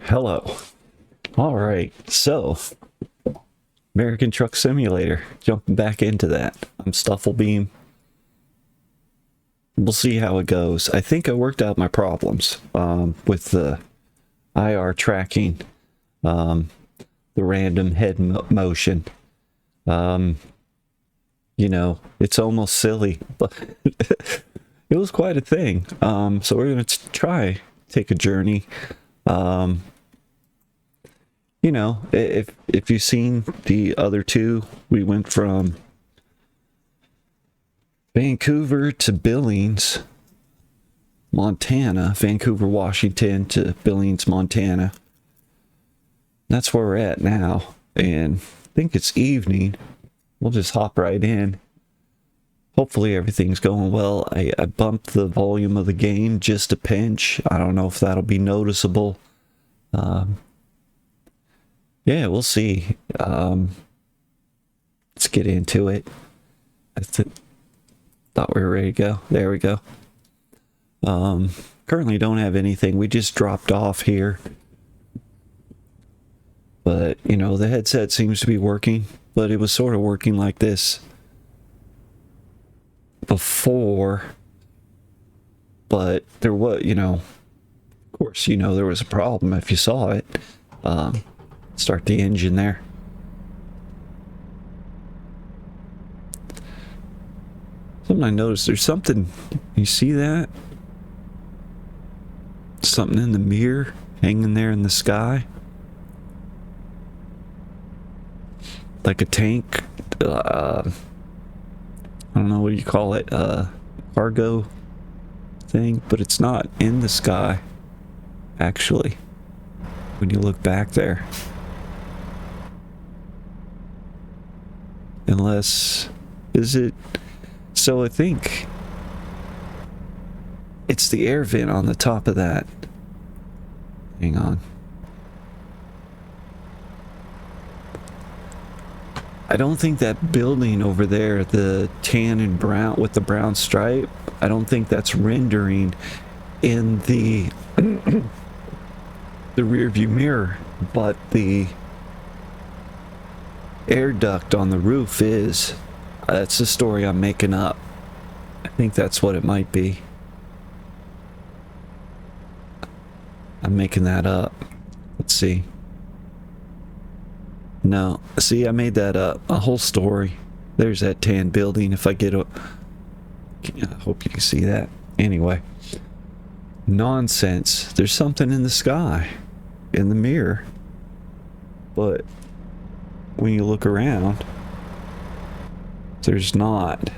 Hello. All right. So, American Truck Simulator. Jumping back into that. I'm Stufflebeam. We'll see how it goes. I think I worked out my problems with the IR tracking, the random head motion. It's almost silly, but it was quite a thing. So we're going to try take a journey. If you've seen the other two, we went from Vancouver to Billings, Montana, Vancouver, Washington to Billings, Montana. That's where we're at now, and I think it's evening. We'll just hop right in. Hopefully everything's going well. I bumped the volume of the game just a pinch. I don't know if that'll be noticeable. Yeah, we'll see. Let's get into it. Thought we were ready to go. There we go. Currently don't have anything. We just dropped off here. But, the headset seems to be working. But it was sort of working like this before. But there was, of course, there was a problem if you saw it. Start the engine there. Something I noticed, there's something, you see that? Something in the mirror hanging there in the sky. Like a tank. I don't know, what do you call it? Cargo thing, but it's not in the sky, actually, when you look back there. Unless, is it? So I think it's the air vent on the top of that. Hang on. I don't think that building over there, the tan and brown with the brown stripe, I don't think that's rendering in the the rear view mirror, but the air duct on the roof is. That's the story I'm making up. I think that's what it might be. I'm making that up. Let's see. No, see, I made that up. A whole story. There's that tan building. If I get a... I hope you can see that. Anyway. Nonsense. There's something in the sky. In the mirror. But when you look around, there's not.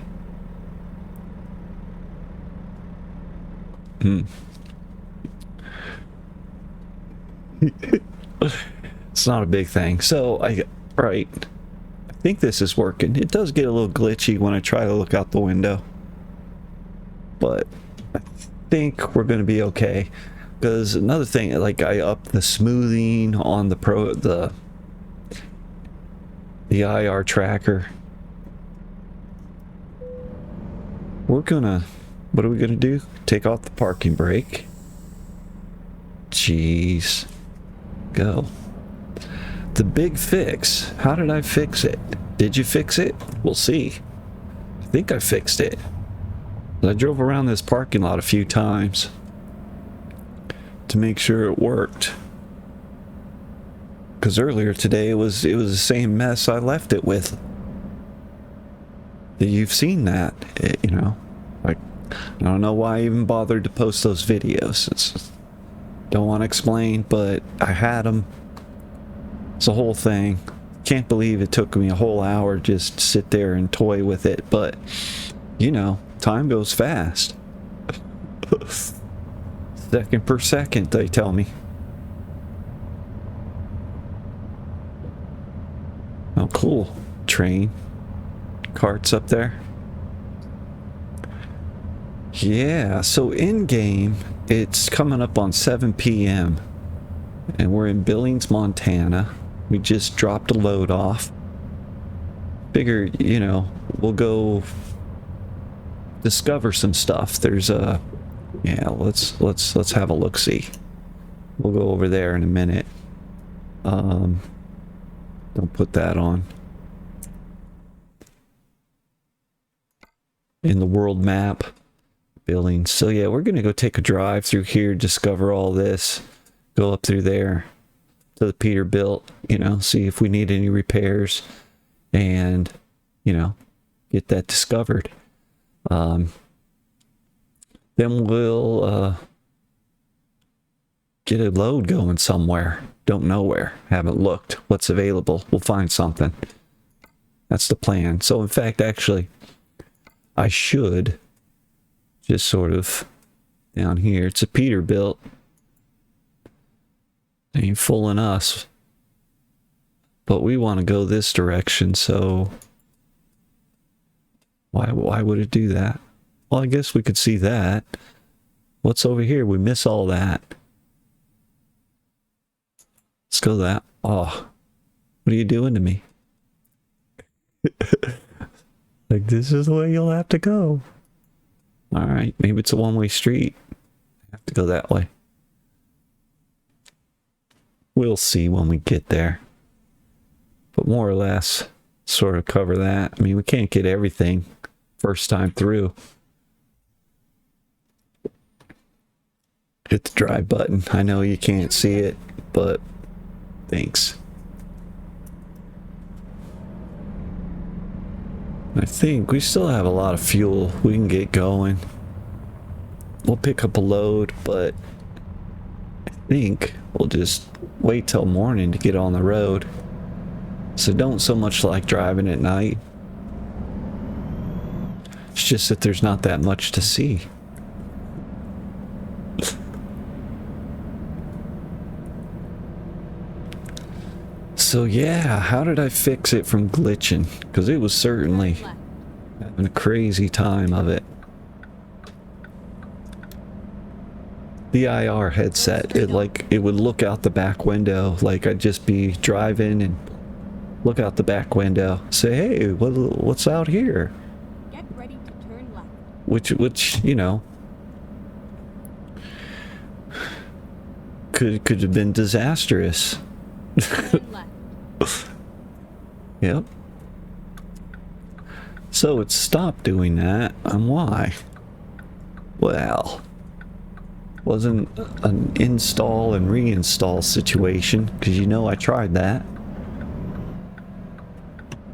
It's not a big thing. So I think this is working. It does get a little glitchy when I try to look out the window, but I think we're going to be okay. Because another thing, like, I upped the smoothing on the IR tracker. What are we gonna do? Take off the parking brake. Jeez. Go. The big fix. How did I fix it? Did you fix it? We'll see. I think I fixed it. I drove around this parking lot a few times to make sure it worked. Because earlier today it was the same mess I left it with. You've seen that, like, I don't know why I even bothered to post those videos. Don't want to explain, but I had them. It's a whole thing. Can't believe it took me a whole hour just to sit there and toy with it, but, time goes fast. Second per second, they tell me. Oh, cool. Train. Carts up there. Yeah, so in game, it's coming up on 7 p.m. and we're in Billings, Montana. We just dropped a load off. Figure, we'll go discover some stuff. There's a, yeah, let's have a look-see. We'll go over there in a minute. Don't put that on. In the world map. Billings. So yeah, we're gonna go take a drive through here, discover all this, go up through there to the Peterbilt, you know, see if we need any repairs, and, you know, get that discovered. Then we'll get a load going somewhere. Don't know where. Haven't looked. What's available? We'll find something. That's the plan. So in fact, actually, I should just sort of down here. It's a Peterbilt. Ain't fooling us. But we want to go this direction, so why would it do that? Well, I guess we could see that. What's over here? We miss all that. Let's go that. Oh, what are you doing to me? Like, this is the way you'll have to go. All right, maybe it's a one-way street. I have to go that way. We'll see when we get there. But more or less, sort of cover that. I mean, we can't get everything first time through. Hit the drive button. I know you can't see it, but thanks. I think we still have a lot of fuel. We can get going. We'll pick up a load, but I think we'll just wait till morning to get on the road. So don't so much like driving at night. It's just that there's not that much to see. So yeah, how did I fix it from glitching? Because it was certainly having a crazy time of it. The IR headset, it would look out the back window, like I'd just be driving and look out the back window, say, hey, what's out here? Get ready to turn left. Which you know, could have been disastrous. Turn left. Yep. So it stopped doing that, and why? Well, wasn't an install and reinstall situation, because you know I tried that.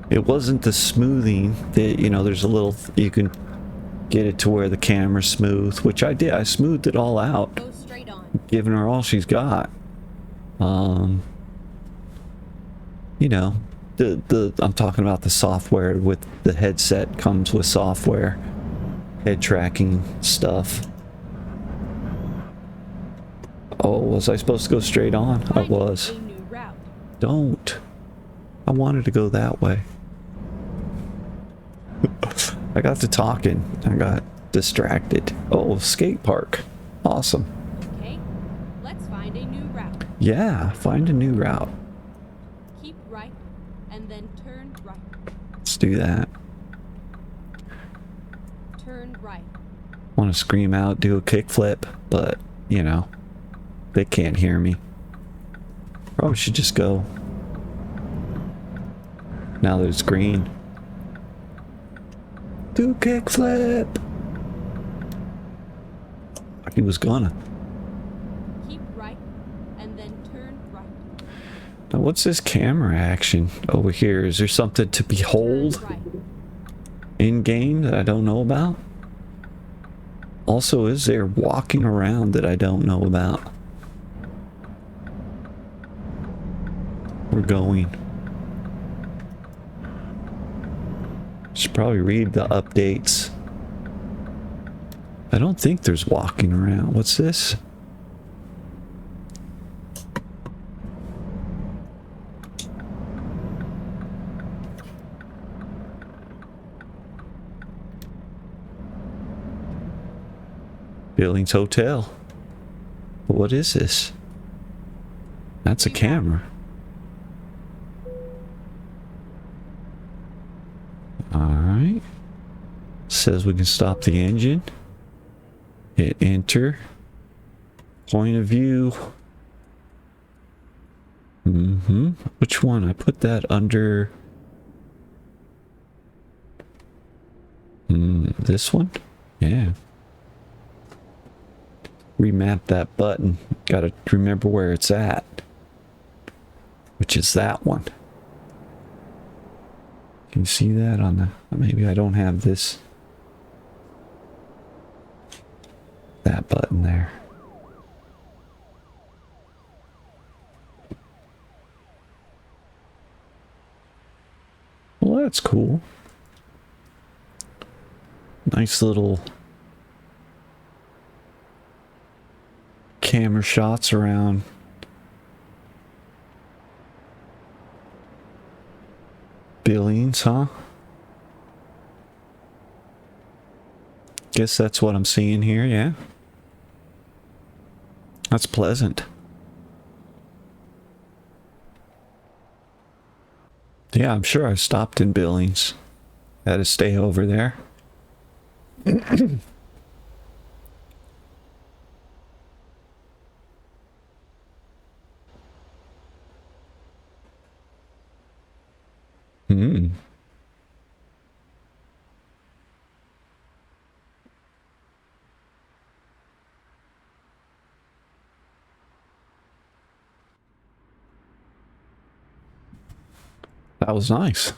It wasn't the smoothing that, you know, there's a little, you can get it to where the camera's smooth, which I did. I smoothed it all out, Go straight on. giving her all she's got. You know, I'm talking about the software with the headset comes with software, head tracking stuff. Oh, was I supposed to go straight on? I was. A new route. Don't. I wanted to go that way. I got to talking. I got distracted. Oh, skate park. Awesome. Okay, let's find a new route. Yeah, find a new route. Keep right, and then turn right. Let's do that. Turn right. Want to scream out, do a kickflip, but, you know, they can't hear me. Probably should just go. Now that it's green. Do kickflip. He was gonna. Keep right, and then turn right. Now what's this camera action over here? Is there something to behold Turn right. in game that I don't know about? Also, is there walking around that I don't know about? We're going. Should probably read the updates. I don't think there's walking around. What's this? Billings Hotel. But what is this? That's a camera. Alright. Says we can stop the engine. Hit enter. Point of view. Mm-hmm. Which one? I put that under... This one? Yeah. Remap that button. Gotta remember where it's at. Which is that one. Can you see that on the... Maybe I don't have this. That button there. Well, that's cool. Nice little camera shots around. Billings, huh? Guess that's what I'm seeing here, yeah. That's pleasant. Yeah, I'm sure I stopped in Billings. Had to stay over there. Hmm. That was nice.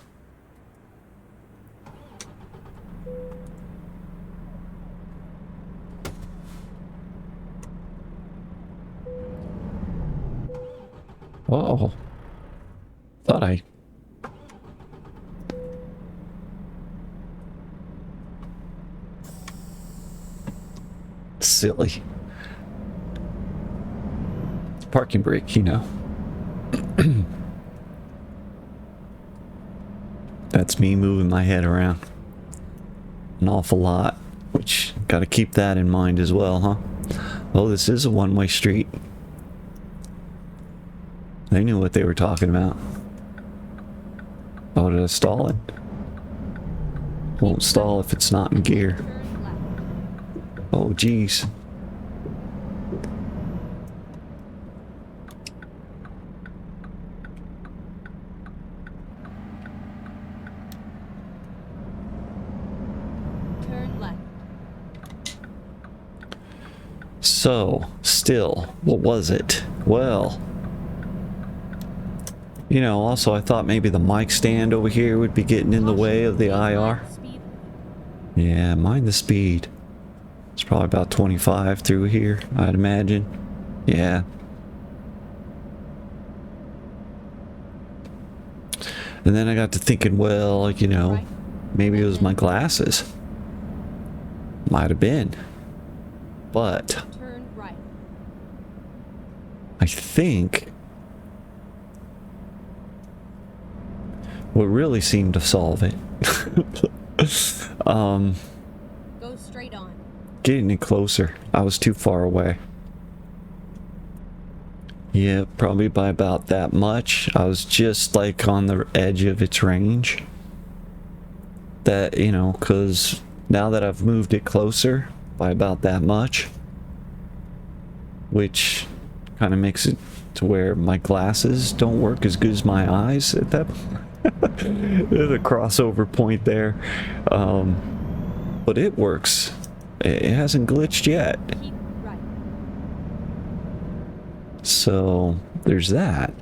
Oh, thought I... Silly. Parking brake, you know. That's me moving my head around an awful lot, which got to keep that in mind as well, huh? Oh, this is a one-way street. They knew what they were talking about. Oh, did I stall it? Won't stall if it's not in gear. Turn left. Oh, geez. Turn left. So, still, what was it? Well, you know, also I thought maybe the mic stand over here would be getting in the way of the IR. Speed. Yeah, mind the speed. It's probably about 25 through here, I'd imagine. Yeah. And then I got to thinking, well, you know, maybe it was my glasses. Might have been. But Turn right. I think what really seemed to solve it, Go straight on. getting it closer. I was too far away. Yeah, probably by about that much. I was just like on the edge of its range. That, you know, because now that I've moved it closer by about that much, which kind of makes it to where my glasses don't work as good as my eyes at that there's a crossover point there. But it works. It hasn't glitched yet. Keep right. So there's that.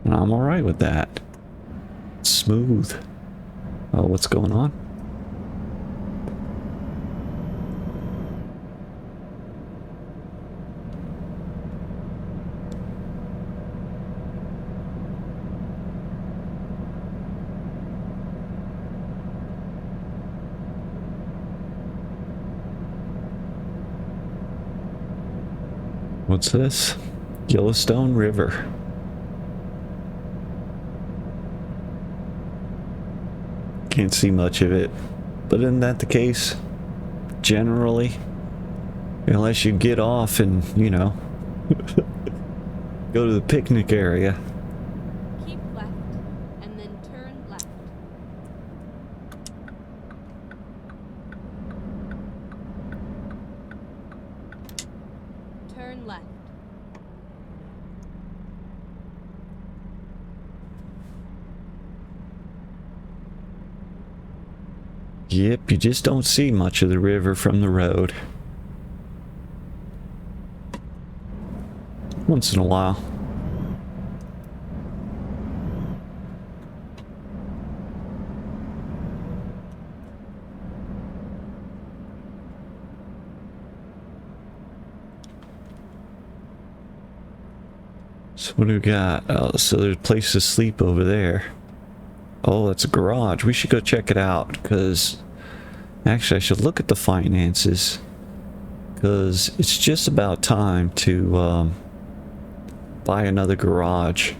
And I'm alright with that. Smooth. Oh, what's going on? What's this? Yellowstone River. Can't see much of it. But isn't that the case? Generally? Unless you get off and, you know, go to the picnic area. Keep left. And then turn left. Yep, you just don't see much of the river from the road. Once in a while. So what do we got? Oh, so there's a place to sleep over there. Oh, that's a garage. We should go check it out, because actually I should look at the finances, because it's just about time to buy another garage.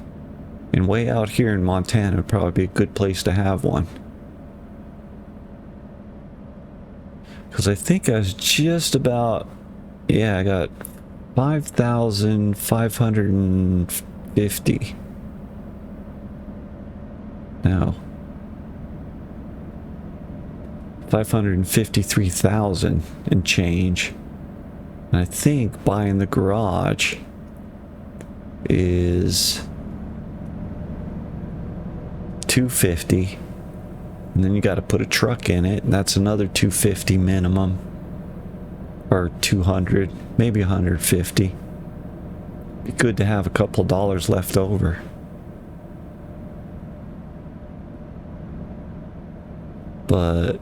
And way out here in Montana would probably be a good place to have one. Because I think I was just about... Yeah, I got 5,550. No. 553,000 and change. And I think buying the garage is 250. And then you got to put a truck in it, and that's another 250 minimum. Or 200, maybe 150. Be good to have a couple dollars left over. But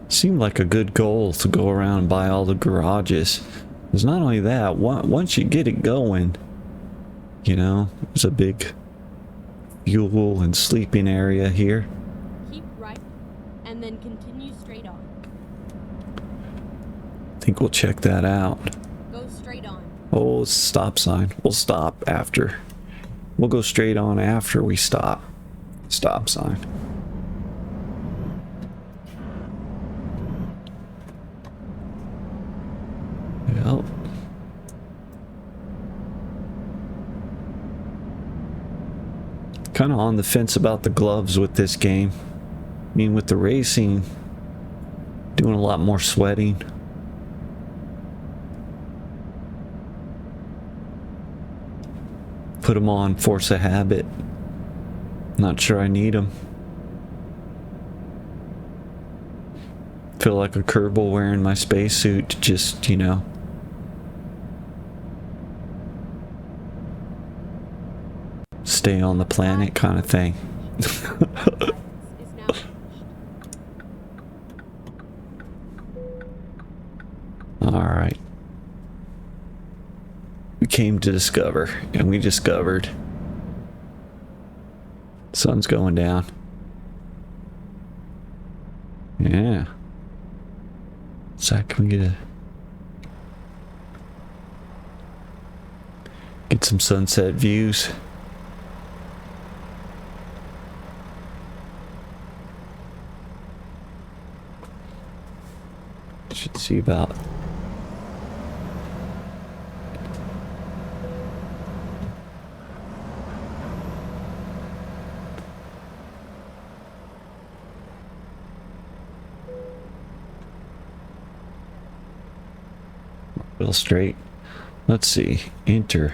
seemed like a good goal to go around and buy all the garages. Because not only that, once you get it going, you know, there's a big fuel and sleeping area here. Keep right and then continue straight on. I think we'll check that out. Go straight on. Oh, stop sign. We'll stop after. We'll go straight on after we stop. Stop sign. Yep. Kind of on the fence about the gloves with this game. I mean, with the racing, doing a lot more sweating. Put them on, force a habit. Not sure I need them. Feel like a Kerbal wearing my spacesuit to just, you know. Stay on the planet kind of thing. Is now finished. Alright. We came to discover, and we discovered. Sun's going down. Yeah. So can we get some sunset views? Should see about real straight. Let's see. Enter.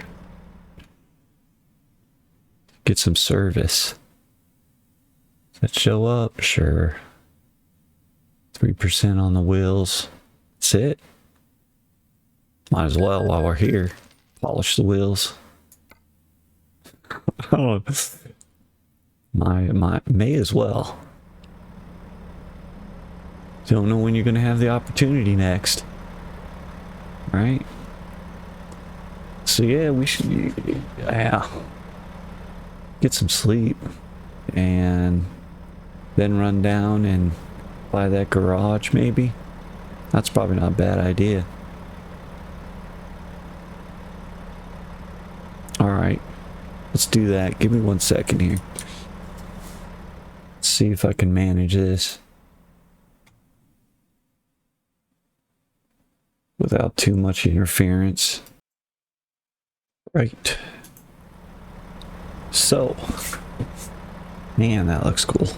Get some service. Does that show up? Sure. 3% on the wheels. That's it. Might as well while we're here. Polish the wheels. Oh, may as well. Don't know when you're gonna have the opportunity next. Right? So yeah, we should get some sleep and then run down and buy that garage maybe. That's probably not a bad idea. Alright, let's do that. Give me 1 second here. Let's see if I can manage this without too much interference. Right. So, man, that looks cool.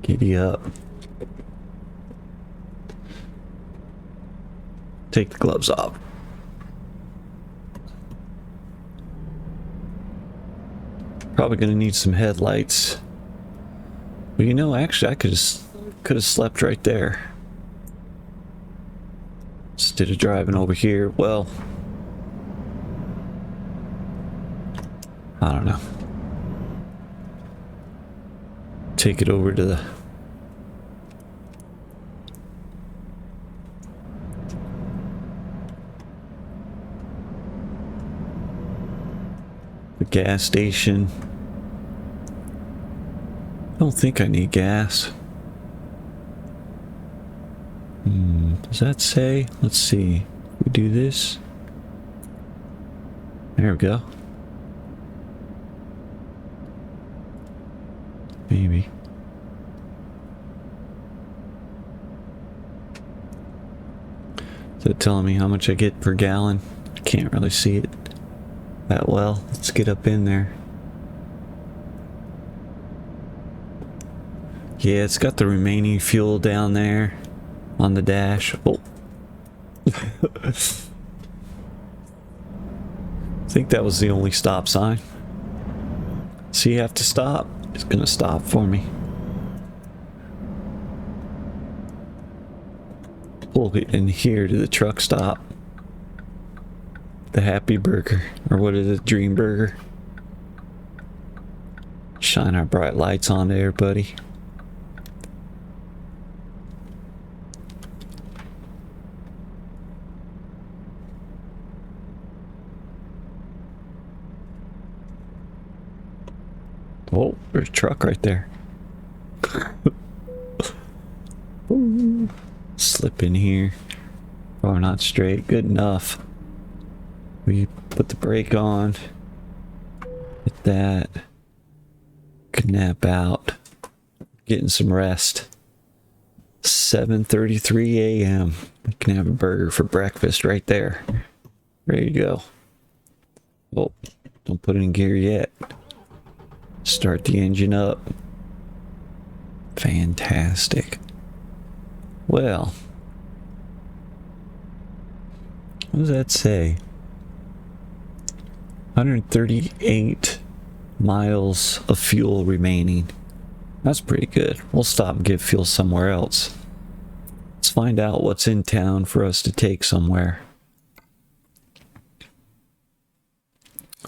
Giddy up. Take the gloves off. Probably gonna need some headlights. But you know, actually I could have slept right there. Instead of driving over here. Well, I don't know. Take it over to the gas station. I don't think I need gas. Does that say? Let's see. We do this. There we go. Maybe. Is it telling me how much I get per gallon? I can't really see it that well. Let's get up in there. Yeah, it's got the remaining fuel down there on the dash. Oh. I think that was the only stop sign. So you have to stop. It's gonna stop for me. Pull it in here to the truck stop. The Happy Burger, or what is it, Dream Burger? Shine our bright lights on there, buddy. Oh, there's a truck right there. Ooh. Slip in here. Oh, not straight. Good enough. We put the brake on. Hit that. Could nap out. Getting some rest. 7:33 a.m. We can have a burger for breakfast right there. Ready to go. Oh, don't put it in gear yet. Start the engine up. Fantastic. Well, what does that say? 138 miles of fuel remaining. That's pretty good. We'll stop and get fuel somewhere else. Let's find out what's in town for us to take somewhere.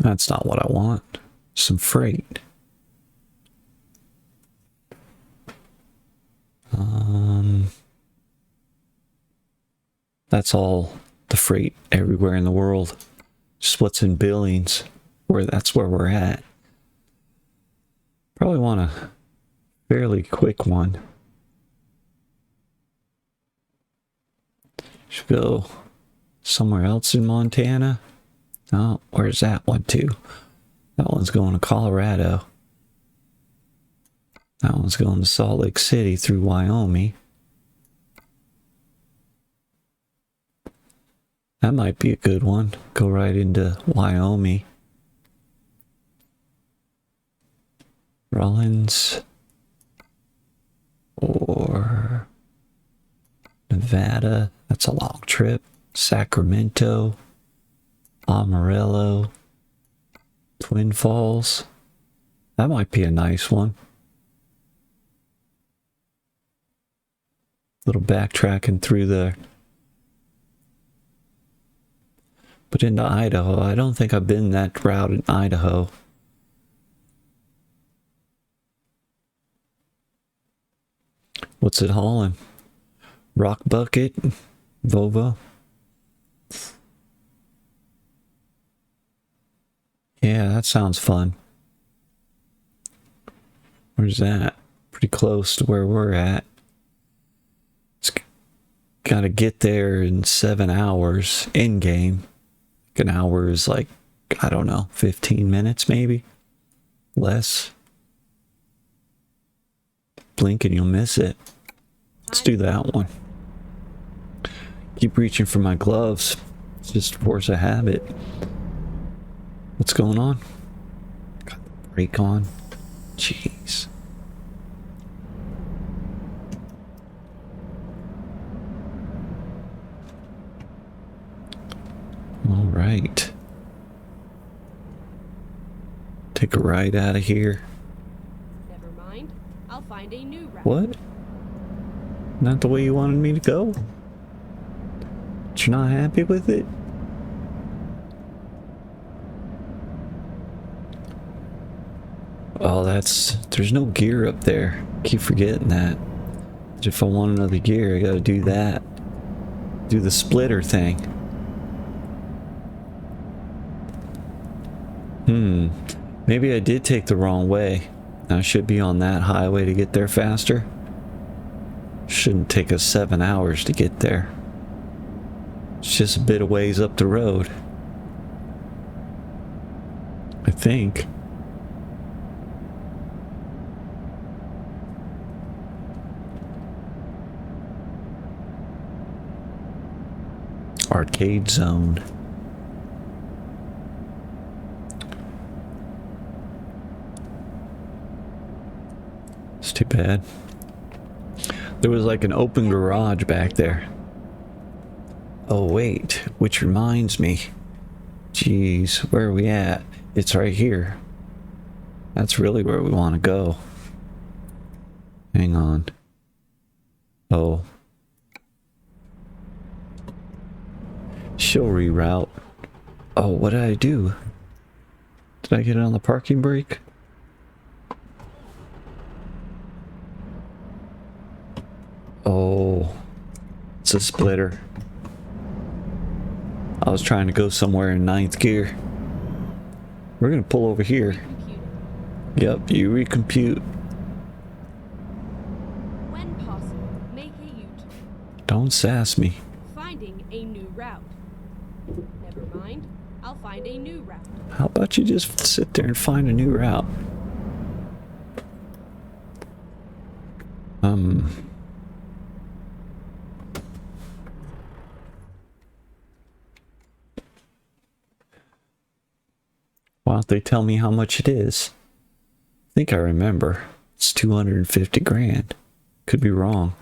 That's not what I want. Some freight. That's all the freight everywhere in the world. Just what's in Billings, that's where we're at. Probably want a fairly quick one. Should go somewhere else in Montana. Oh, where's that one to? That one's going to Colorado. That one's going to Salt Lake City through Wyoming. That might be a good one. Go right into Wyoming. Rollins. Or Nevada. That's a long trip. Sacramento. Amarillo. Twin Falls. That might be a nice one. Little backtracking through there. But into Idaho, I don't think I've been that route in Idaho. What's it hauling? Rock Bucket? Volvo? Yeah, that sounds fun. Where's that? Pretty close to where we're at. It's gotta get there in 7 hours in game. An hour is like, I don't know, 15 minutes maybe? Less. Blink and you'll miss it. Let's do that one. Keep reaching for my gloves. It's just force of habit. What's going on? Got the brake on. Jeez. All right. take a right out of here. Never mind. I'll find a new route. What? Not the way you wanted me to go? But you're not happy with it? Oh, there's no gear up there. Keep forgetting that. If I want another gear, I gotta do that. Do the splitter thing. Maybe I did take the wrong way. I should be on that highway to get there faster. Shouldn't take us 7 hours to get there. It's just a bit of ways up the road. I think. Arcade zone. It's too bad. There was like an open garage back there. Oh wait, which reminds me. Jeez, where are we at? It's right here. That's really where we want to go. Hang on. Oh. She'll reroute. Oh, what did I do? Did I get it on the parking brake? Oh, it's a splitter. I was trying to go somewhere in 9th gear. We're gonna pull over here. Yep, you recompute. When possible, make a U-turn. Don't sass me. Finding a new route. Never mind. I'll find a new route. How about you just sit there and find a new route? Why don't they tell me how much it is? I think I remember. It's 250 grand. Could be wrong.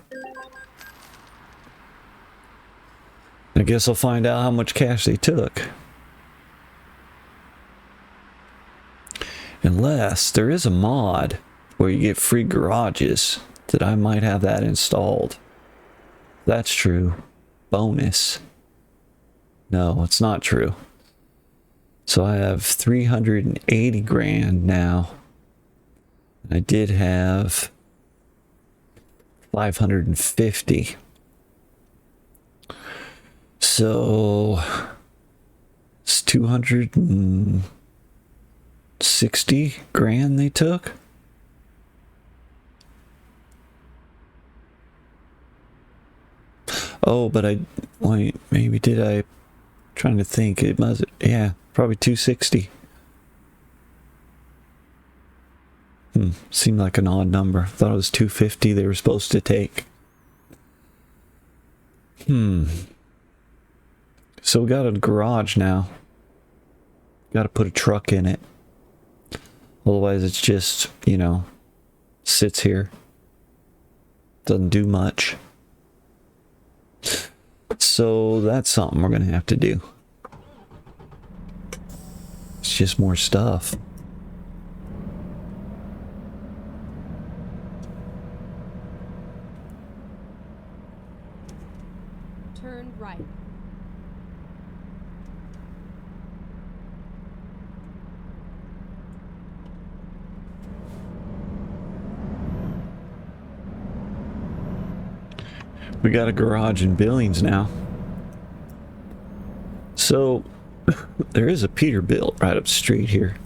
I guess I'll find out how much cash they took. Unless there is a mod where you get free garages, that I might have that installed. That's true. Bonus. No, it's not true. So I have 380 grand now. I did have 550. So it's 260 grand they took. Oh, but wait, maybe did I, trying to think, it must, yeah, probably 260. Seemed like an odd number. Thought it was 250 they were supposed to take. So we got a garage now. Got to put a truck in it. Otherwise it's just, you know, sits here. Doesn't do much. So that's something we're going to have to do. It's just more stuff. Turn right. We got a garage in Billings now. So there is a Peterbilt right up the street here.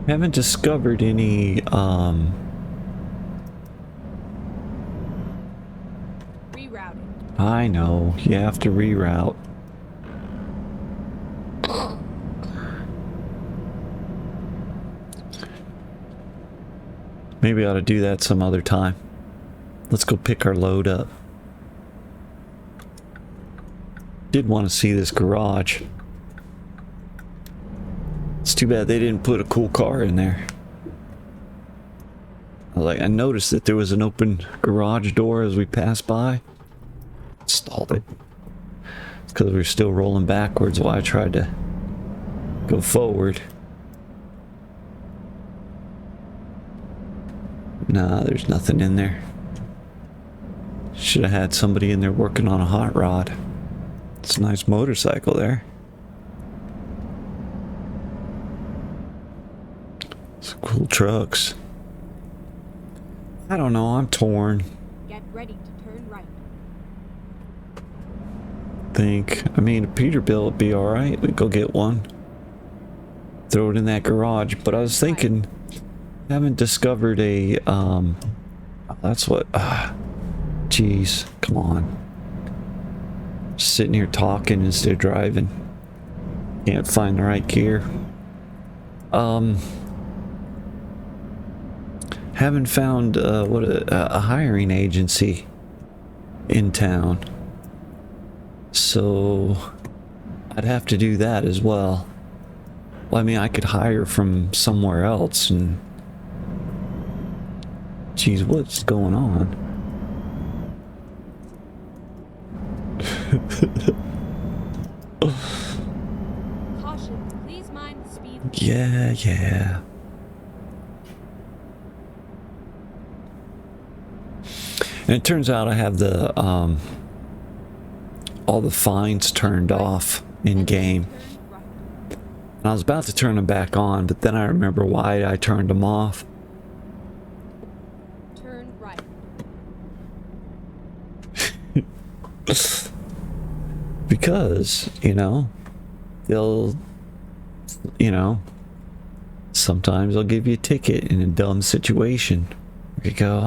Haven't discovered any Rerouting. I know, you have to reroute. Maybe I ought to do that some other time. Let's go pick our load up. Did want to see this garage. It's too bad they didn't put a cool car in there. I noticed that there was an open garage door as we passed by. Stalled it. It's because we were still rolling backwards while I tried to go forward. Nah, there's nothing in there. Should have had somebody in there working on a hot rod. It's a nice motorcycle there. Some cool trucks. I don't know, I'm torn. Get ready to turn right. I mean, a Peterbilt would be alright. We'd go get one. Throw it in that garage. But I was thinking, I haven't discovered a, that's what, jeez, come on. Just sitting here talking instead of driving. Can't find the right gear. Haven't found a hiring agency in town, so I'd have to do that as well. Well, I mean, I could hire from somewhere else, and geez, what's going on? Caution, please mind the speed. Yeah. And it turns out I have the all the fines turned off in game. And I was about to turn them back on, but then I remember why I turned them off. Turn right. Because, they'll, sometimes they'll give you a ticket in a dumb situation. You go,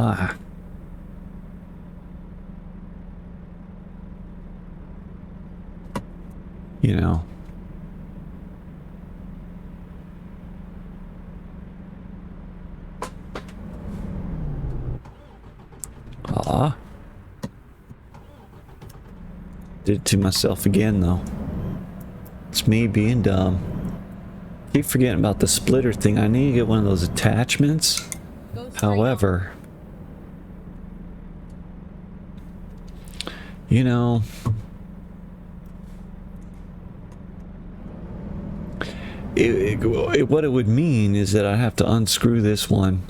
Did it to myself again, though. It's me being dumb. Keep forgetting about the splitter thing. I need to get one of those attachments. However, what it would mean is that I have to unscrew this one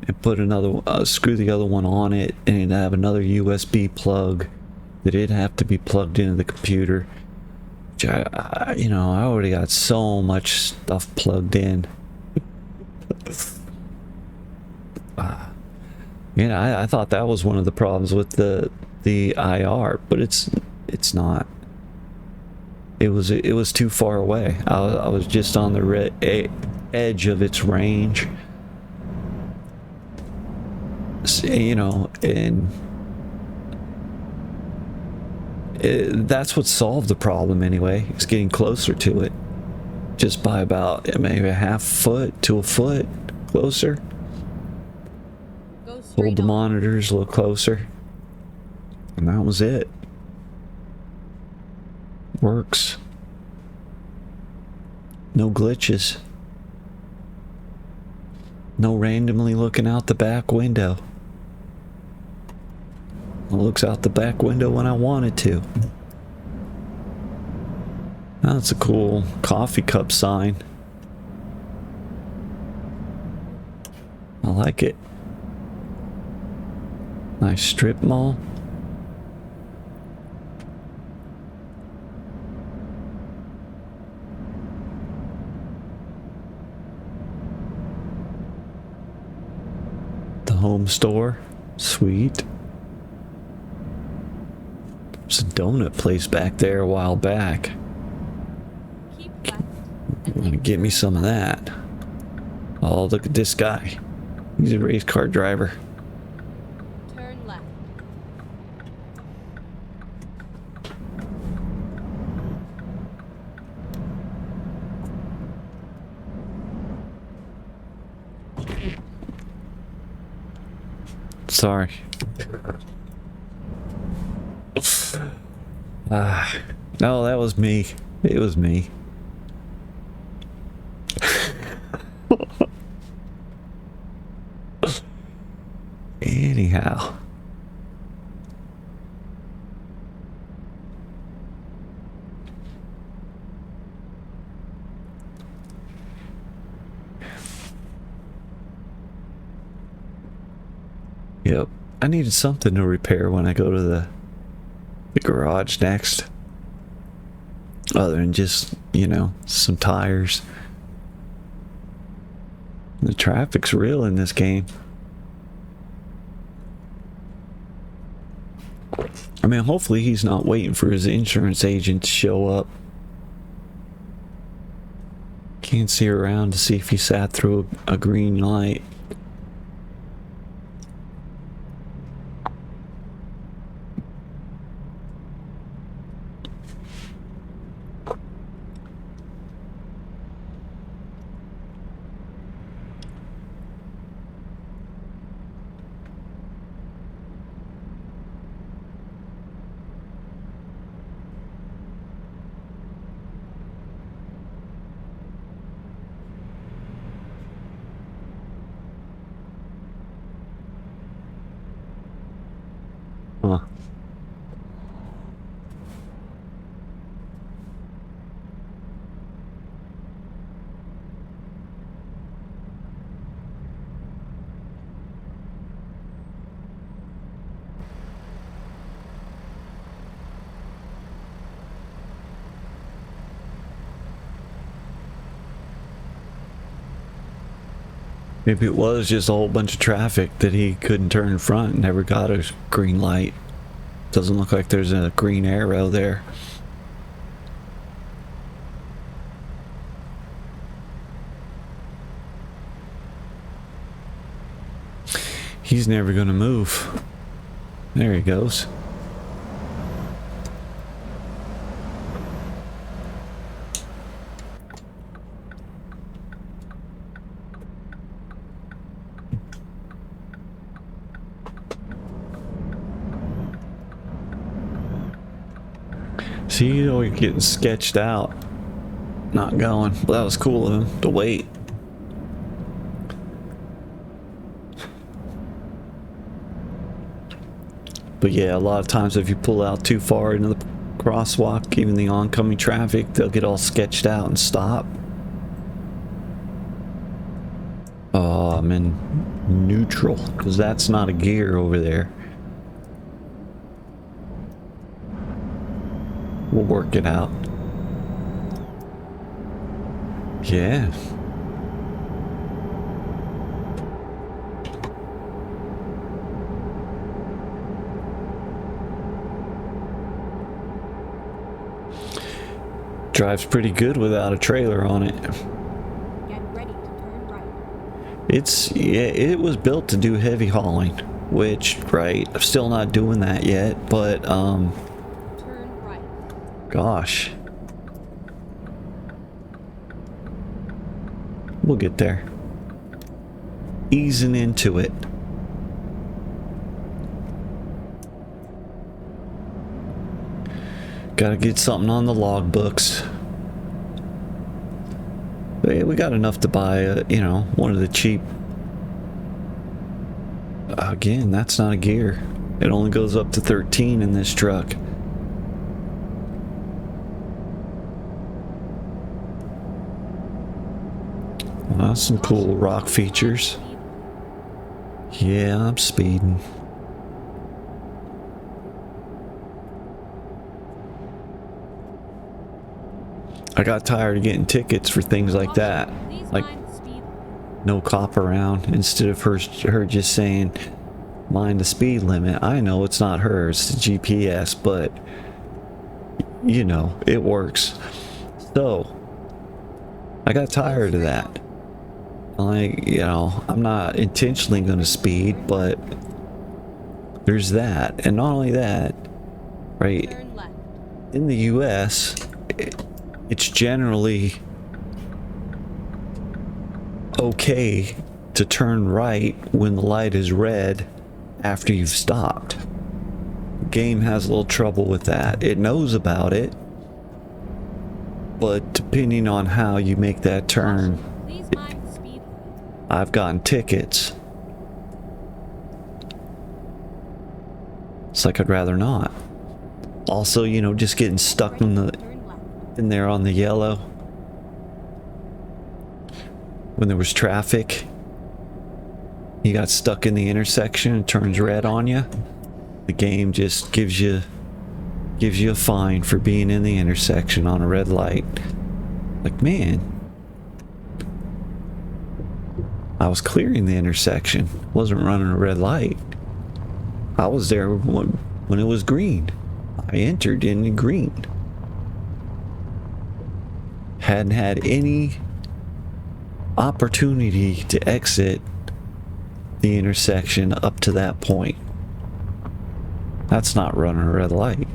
and put another, screw the other one on it, and have another USB plug that it'd have to be plugged into the computer. Which I already got so much stuff plugged in. I thought that was one of the problems with the IR, but it's not. It was too far away. I was just on the edge of its range. And that's what solved the problem anyway. It's getting closer to it, just by about maybe a half foot to a foot closer. Hold the monitors a little closer, and that was it. Works. No glitches. No randomly looking out the back window. It looks out the back window when I want it to. That's a cool coffee cup sign. I like it. Nice strip mall. The home store. Sweet. There's a donut place back there a while back. I'm gonna get me some of that. Oh, look at this guy. He's a race car driver. Turn left. Sorry. No, that was me. It was me. Anyhow. Yep. I needed something to repair when I go to the garage next. Other than just, you know, some tires. The traffic's real in this game. I mean, hopefully he's not waiting for his insurance agent to show up. Can't see around to see if he sat through a green light. Huh. Maybe it was just a whole bunch of traffic that he couldn't turn in front and never got a green light. Doesn't look like there's a green arrow there. He's never gonna move. There he goes. See, you know, you're getting sketched out. Not going. Well, that was cool of him to wait. But yeah, a lot of times if you pull out too far into the crosswalk, even the oncoming traffic, they'll get all sketched out and stop. Oh, I'm in neutral, because that's not a gear over there. We'll work it out. Yeah. Drives pretty good without a trailer on it. Get ready to turn right. Yeah, it was built to do heavy hauling, which, right, I'm still not doing that yet, but Turn right. gosh. We'll get there. Easing into it. Gotta get something on the log books. We got enough to buy, you know, one of the cheap. Again, that's not a gear. It only goes up to 13 in this truck. Well, that's some cool rock features. Yeah, I'm speeding. I got tired of getting tickets for things like that. Like, no cop around. Instead of her just saying, mind the speed limit. I know it's not her, it's the GPS, but, you know, it works. So, I got tired of that. Like, you know, I'm not intentionally going to speed, but there's that. And not only that, right, in the US, it's generally okay to turn right when the light is red after you've stopped. The game has a little trouble with that. It knows about it, but depending on how you make that turn, I've gotten tickets. It's like I'd rather not. Also, you know, just getting stuck in there on the yellow when there was traffic. You got stuck in the intersection and turns red on you. The game just gives you a fine for being in the intersection on a red light. Like, man, I was clearing the intersection, wasn't running a red light. I was there when it was green. I entered in green. Hadn't had any opportunity to exit the intersection up to that point. That's not running a red light.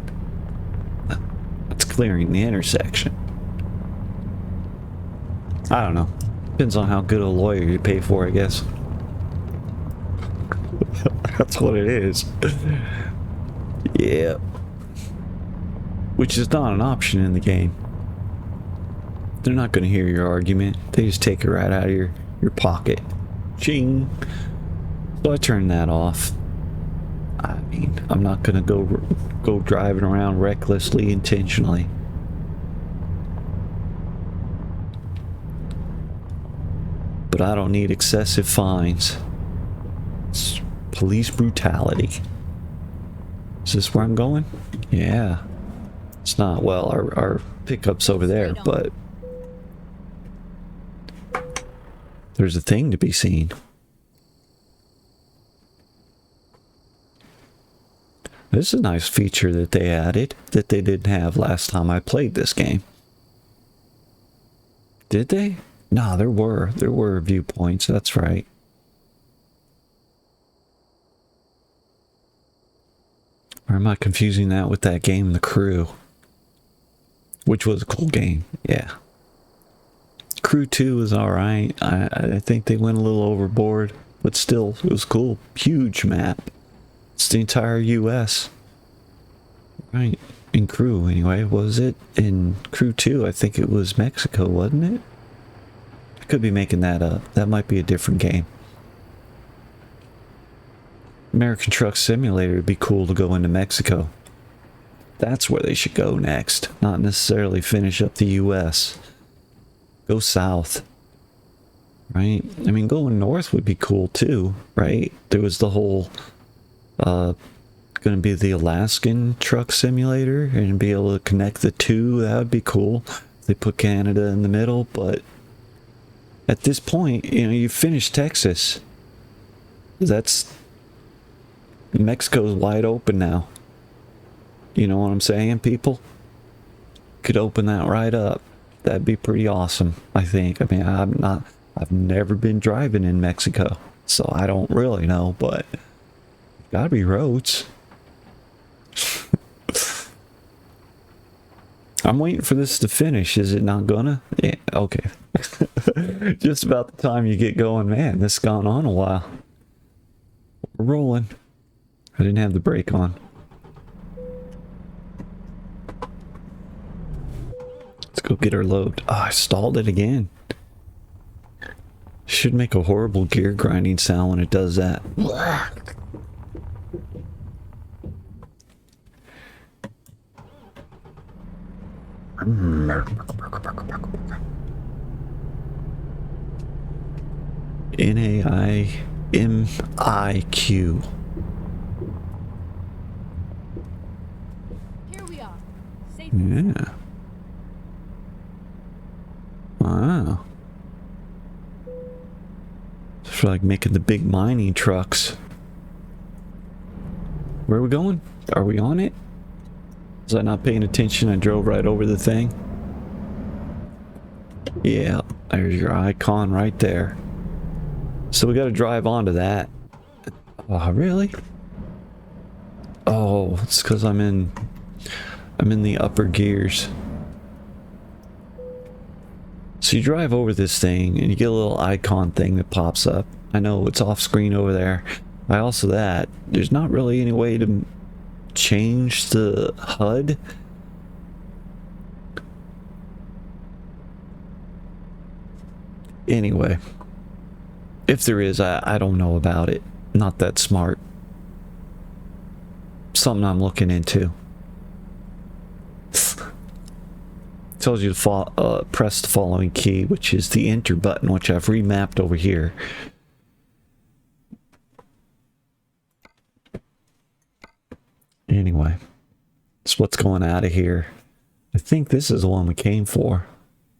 That's clearing the intersection. I don't know. Depends on how good a lawyer you pay for, I guess. That's what it is. Yeah. Which is not an option in the game. They're not going to hear your argument. They just take it right out of your pocket. Ching. So I turned that off. I mean, I'm not going to go driving around recklessly, intentionally. But I don't need excessive fines. It's police brutality. Is this where I'm going? Yeah. It's not, well, our pickup's over there, but there's a thing to be seen. This is a nice feature that they added that they didn't have last time I played this game. Did they? No, there were viewpoints, that's right. Or am I confusing that with that game, The Crew? Which was a cool game, yeah. Crew 2 was alright. I think they went a little overboard, but still, it was cool. Huge map. It's the entire US. Right. In Crew, anyway. Was it? In Crew 2, I think it was Mexico, wasn't it? I could be making that up. That might be a different game. American Truck Simulator would be cool to go into Mexico. That's where they should go next. Not necessarily finish up the US. Go south. Right? I mean, going north would be cool too, right? There was the whole gonna be the Alaskan Truck Simulator and be able to connect the two. That would be cool. They put Canada in the middle, but at this point, you know, you finished Texas. Mexico's wide open now. You know what I'm saying, people? Could open that right up. That'd be pretty awesome, I think. I mean, I've never been driving in Mexico, so I don't really know, but gotta be roads. I'm waiting for this to finish. Is it not gonna? Yeah, okay. Just about the time you get going, man, this has gone on a while. We're rolling. I didn't have the brake on. Let's go get our load. Oh, I stalled it again. Should make a horrible gear grinding sound when it does that. N-A-I-M-I-Q. Here we are. Safe. Yeah. Wow. It's like making the big mining trucks. Where are we going? Are we on it? Was I not paying attention? I drove right over the thing. Yeah, there's your icon right there. So we got to drive onto that. Oh, really? Oh, it's because I'm in the upper gears. So you drive over this thing and you get a little icon thing that pops up. I know it's off screen over there. I also there's not really any way to change the HUD. Anyway, if there is, I don't know about it. Not that smart. Something I'm looking into. Tells you to press the following key, which is the enter button, which I've remapped over here. Anyway, it's what's going out of here. I think this is the one we came for.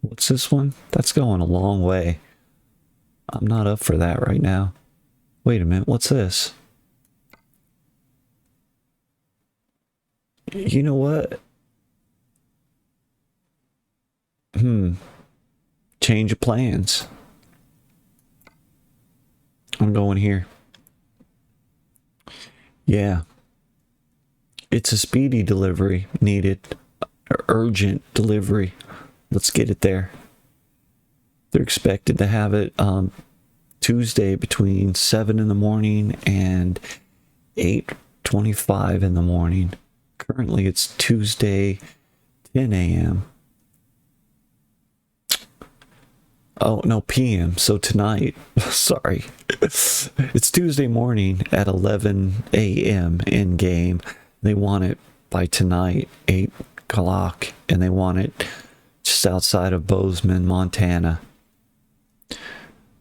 What's this one? That's going a long way. I'm not up for that right now. Wait a minute, what's this? You know what? Change of plans. I'm going here. Yeah. It's a speedy delivery needed. Urgent delivery. Let's get it there. They're expected to have it Tuesday between 7 in the morning and 8:25 in the morning. Currently it's Tuesday 10 a.m. Oh, no, p.m. So tonight, sorry. It's Tuesday morning at 11 a.m. in game. They want it by tonight, 8 o'clock, and they want it just outside of Bozeman, Montana.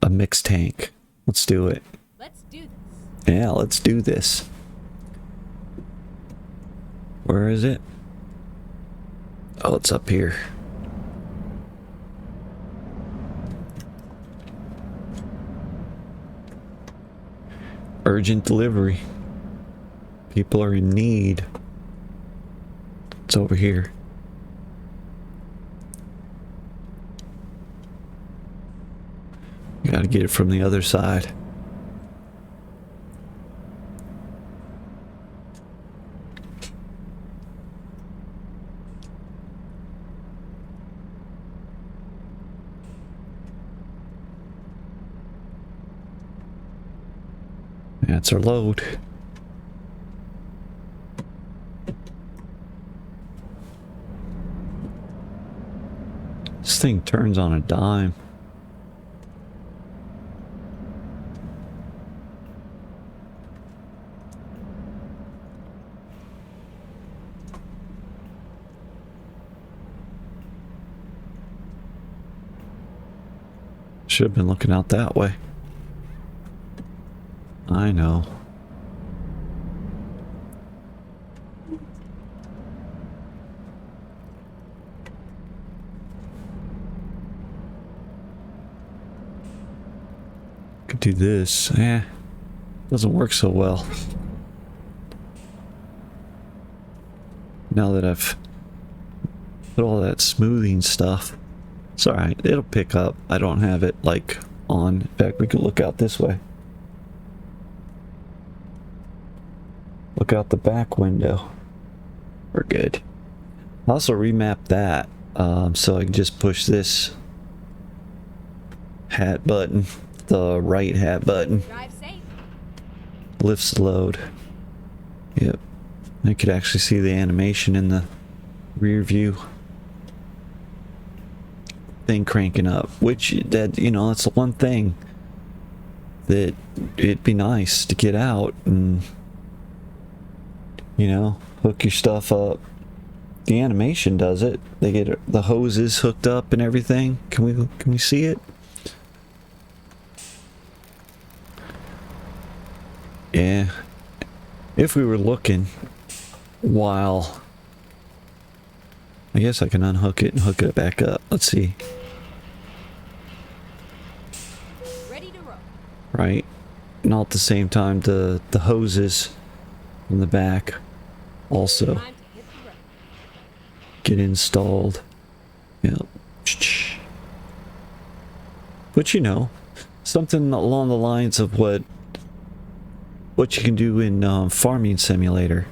A mixed tank. Let's do it. Let's do this. Yeah, let's do this. Where is it? Oh, it's up here. Urgent delivery. People are in need. It's over here. You gotta get it from the other side. That's our load. This thing turns on a dime. Should have been looking out that way. I know. Could do this. Doesn't work so well. Now that I've put all that smoothing stuff. It's alright, it'll pick up. I don't have it like on. In fact, we could look out this way. Look out the back window. We're good. I also remapped that so I can just push this hat button, the right hat button. Drive safe. Lifts the load. Yep. I could actually see the animation in the rear view thing cranking up, which that, you know, that's the one thing that it'd be nice to get out and, you know, hook your stuff up. The animation does it. They get the hoses hooked up and everything. Can we see it? Yeah. If we were looking while, I guess I can unhook it and hook it back up. Let's see. Ready to roll. Right. And all at the same time, the hoses in the back also Time to hit the road. get installed. Yep. But you know, something along the lines of what you can do in Farming Simulator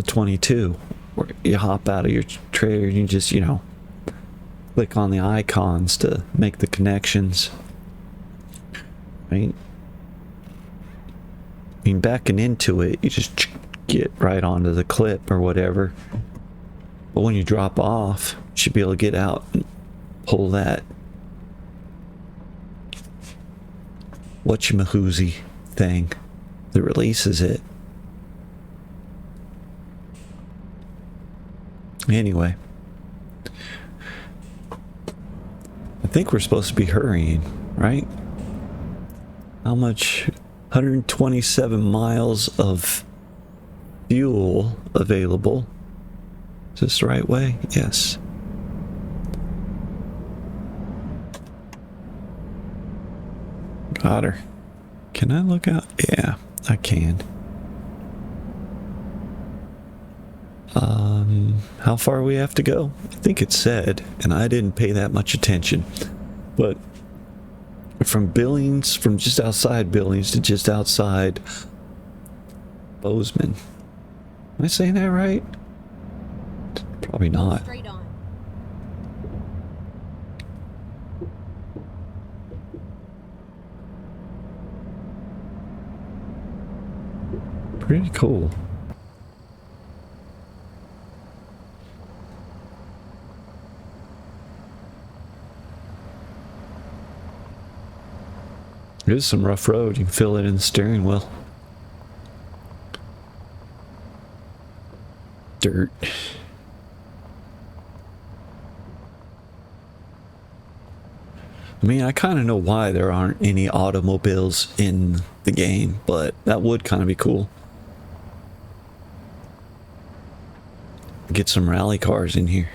22, where you hop out of your trailer and you just, you know, click on the icons to make the connections. Right? I mean, backing into it, you just get right onto the clip or whatever. But when you drop off, you should be able to get out and pull that whatchamahoozy thing that releases it. Anyway, I think we're supposed to be hurrying, right? How much? 127 miles of fuel available. Is this the right way? Yes. Got her. Can I look out? Yeah, I can. How far we have to go? I think it said, and I didn't pay that much attention. But from Billings, from just outside Billings to just outside Bozeman. Am I saying that right? Probably not. Straight on. Pretty cool. There's some rough road. You can feel it in the steering wheel. Dirt. I mean, I kind of know why there aren't any automobiles in the game, but that would kind of be cool. Get some rally cars in here.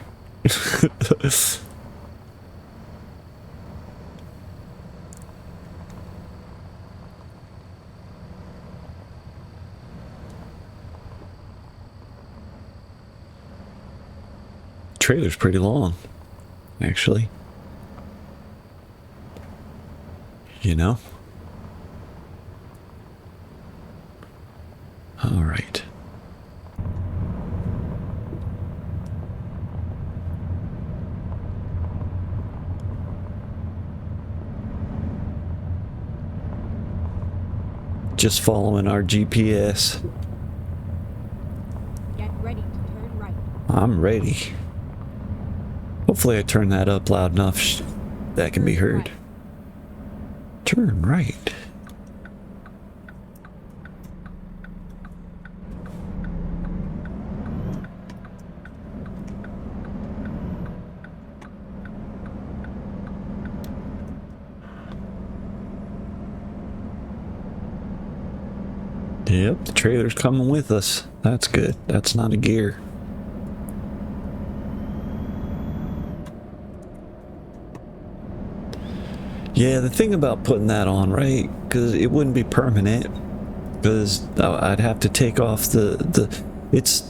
Trailer's pretty long, actually. You know? All right. Just following our GPS. Get ready to turn right. I'm ready. Hopefully I turn that up loud enough that can be heard. Turn right. Yep, the trailer's coming with us. That's good. That's not a gear. Yeah, the thing about putting that on, right? Because it wouldn't be permanent. Because I'd have to take off it's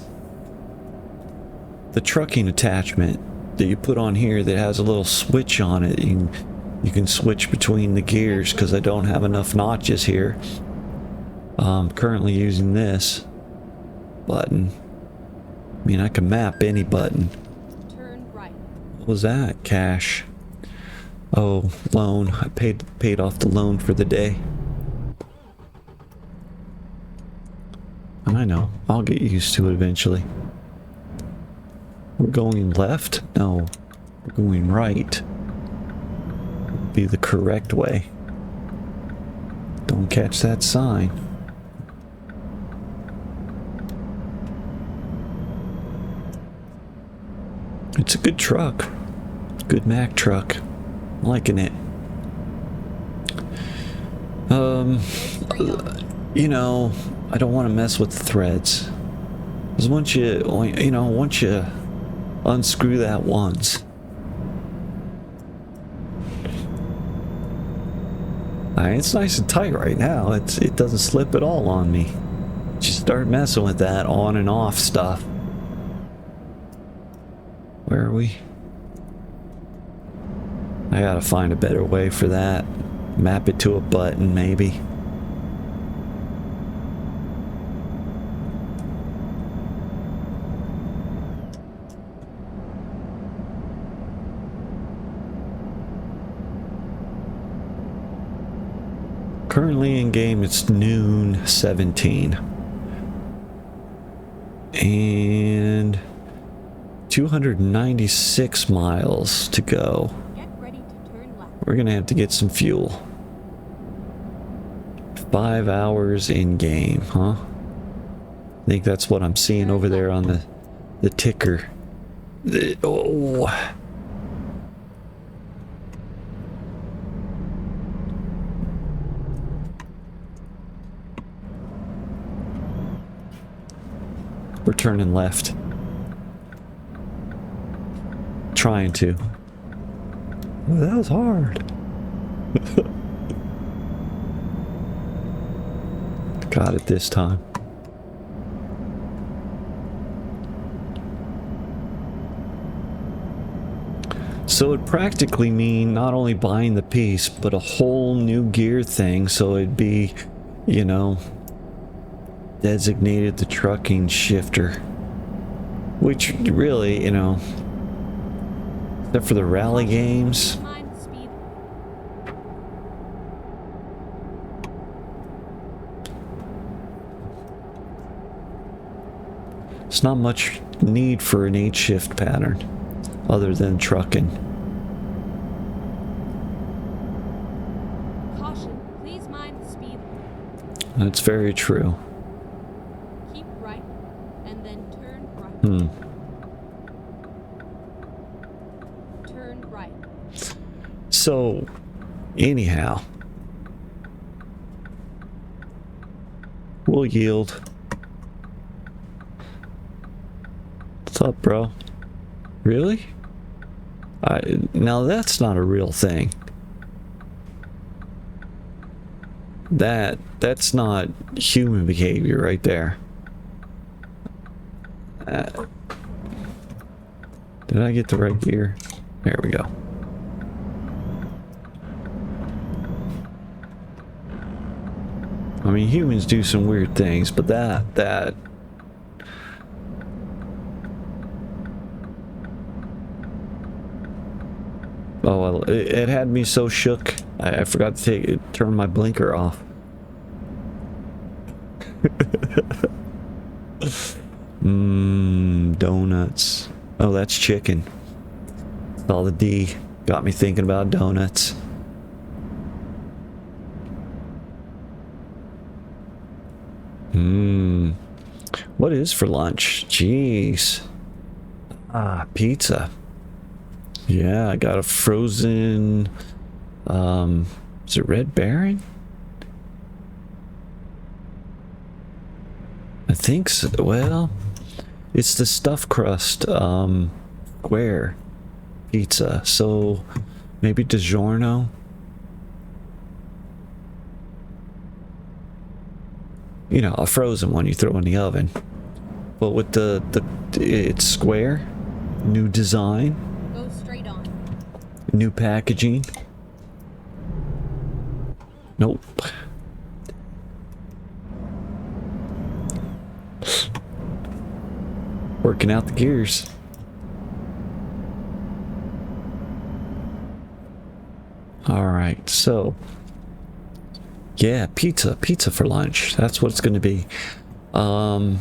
the trucking attachment that you put on here that has a little switch on it. You can switch between the gears because I don't have enough notches here. I'm currently using this button. I mean, I can map any button. Turn right. What was that? Cash. Oh, loan. I paid off the loan for the day. I know. I'll get used to it eventually. We're going left? No. We're going right. Would be the correct way. Don't catch that sign. It's a good truck. Good Mack truck. I'm liking it. You know, I don't want to mess with the threads. Because once you unscrew that once, it's nice and tight right now. It doesn't slip at all on me. Just start messing with that on and off stuff. Where are we? I gotta find a better way for that. Map it to a button, maybe. Currently in game, it's noon 17. And 296 miles to go. Get ready to turn left. We're gonna have to get some fuel. 5 hours in game, huh? I think that's what I'm seeing over there on the ticker. Oh. We're turning left. Trying to. Oh, that was hard. Got it this time. So it'd practically mean not only buying the piece, but a whole new gear thing, so it'd be, you know, designated the trucking shifter. Which really, you know, except for the rally games. Mind the speed. It's not much need for an 8-shift pattern, other than trucking. Caution, please mind the speed. That's very true. Keep right, and then turn right. Turn right. So, anyhow, we'll yield. What's up, bro? Really? Now that's not a real thing. That's not human behavior right there. Did I get the right gear? There we go. I mean, humans do some weird things, but that oh well, it had me so shook. I forgot to turn my blinker off. Donuts. Oh, that's chicken. All the D got me thinking about donuts. What is for lunch? Jeez. Pizza. Yeah, I got a frozen, is it Red Baron? I think so. Well, it's the stuffed crust, square pizza. So maybe DiGiorno. You know, a frozen one you throw in the oven. But with it's square, new design. Go straight on. New packaging. Nope. Working out the gears. Alright, so yeah, pizza for lunch. That's what it's gonna be. Go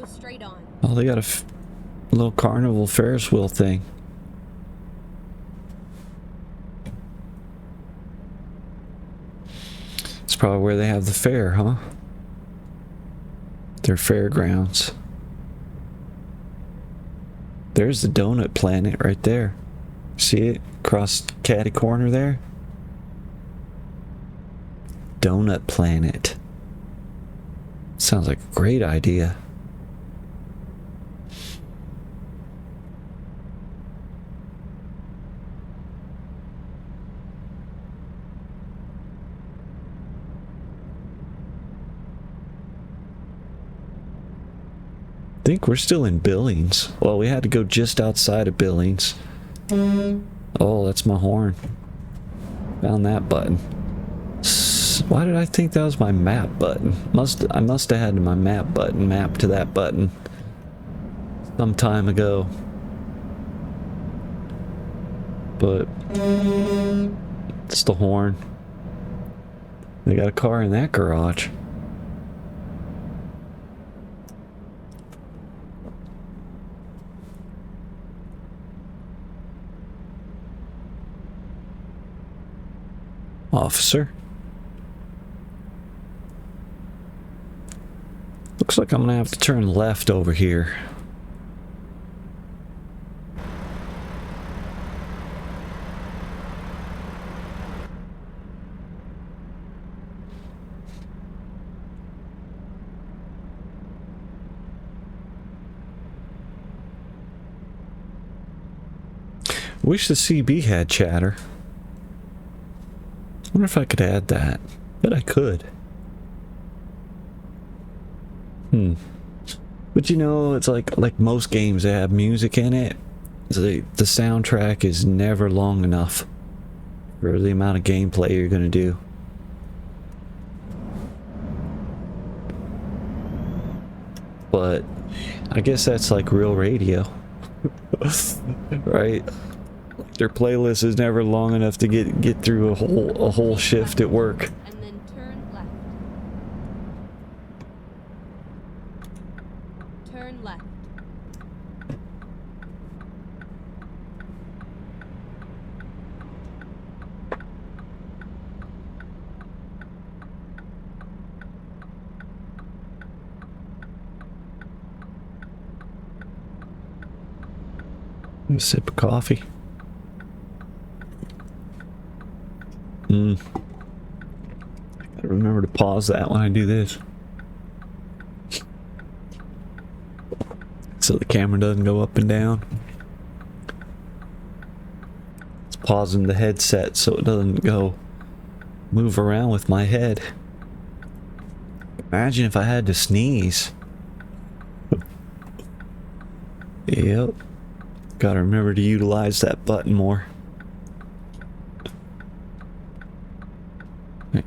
straight on. Oh, they got a little carnival Ferris wheel thing. It's probably where they have the fair, huh? Their fairgrounds. There's the donut planet right there. See it? Across catty corner there? Donut planet. Sounds like a great idea. I think we're still in Billings. Well, we had to go just outside of Billings. Oh, that's my horn. Found that button. Why did I think that was my map button? I must have had my map button mapped to that button some time ago. But it's the horn. They got a car in that garage. Officer. Looks like I'm gonna have to turn left over here. Wish the CB had chatter. Wonder if I could add that. Bet I could. But you know, it's like most games that have music in it. The soundtrack is never long enough for the amount of gameplay you're gonna do. But I guess that's like real radio. Right? Their playlist is never long enough to get through a whole shift at work. And then turn left. Turn left. A sip of coffee. Gotta remember to pause that when I do this, so the camera doesn't go up and down. It's pausing the headset so it doesn't go move around with my head. Imagine if I had to sneeze. Yep. Gotta remember to utilize that button more.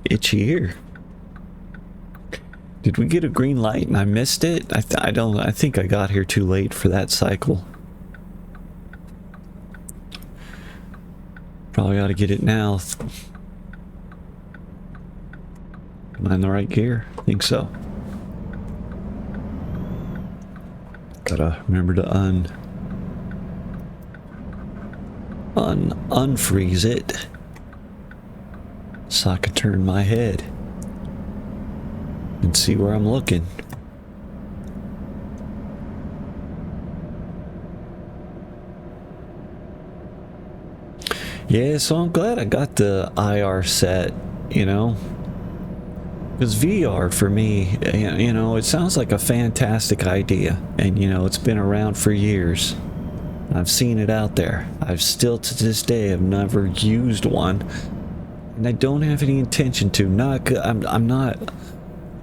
Itchy ear. Did we get a green light and I missed it? I think I got here too late for that cycle. Probably ought to get it now. Am I in the right gear? I think so. Gotta remember to unfreeze it so I can turn my head and see where I'm looking. Yeah, so I'm glad I got the IR set, you know, because VR for me, you know, it sounds like a fantastic idea, and you know, it's been around for years. I've seen it out there. I've still to this day have never used one, and I don't have any intention to. I'm not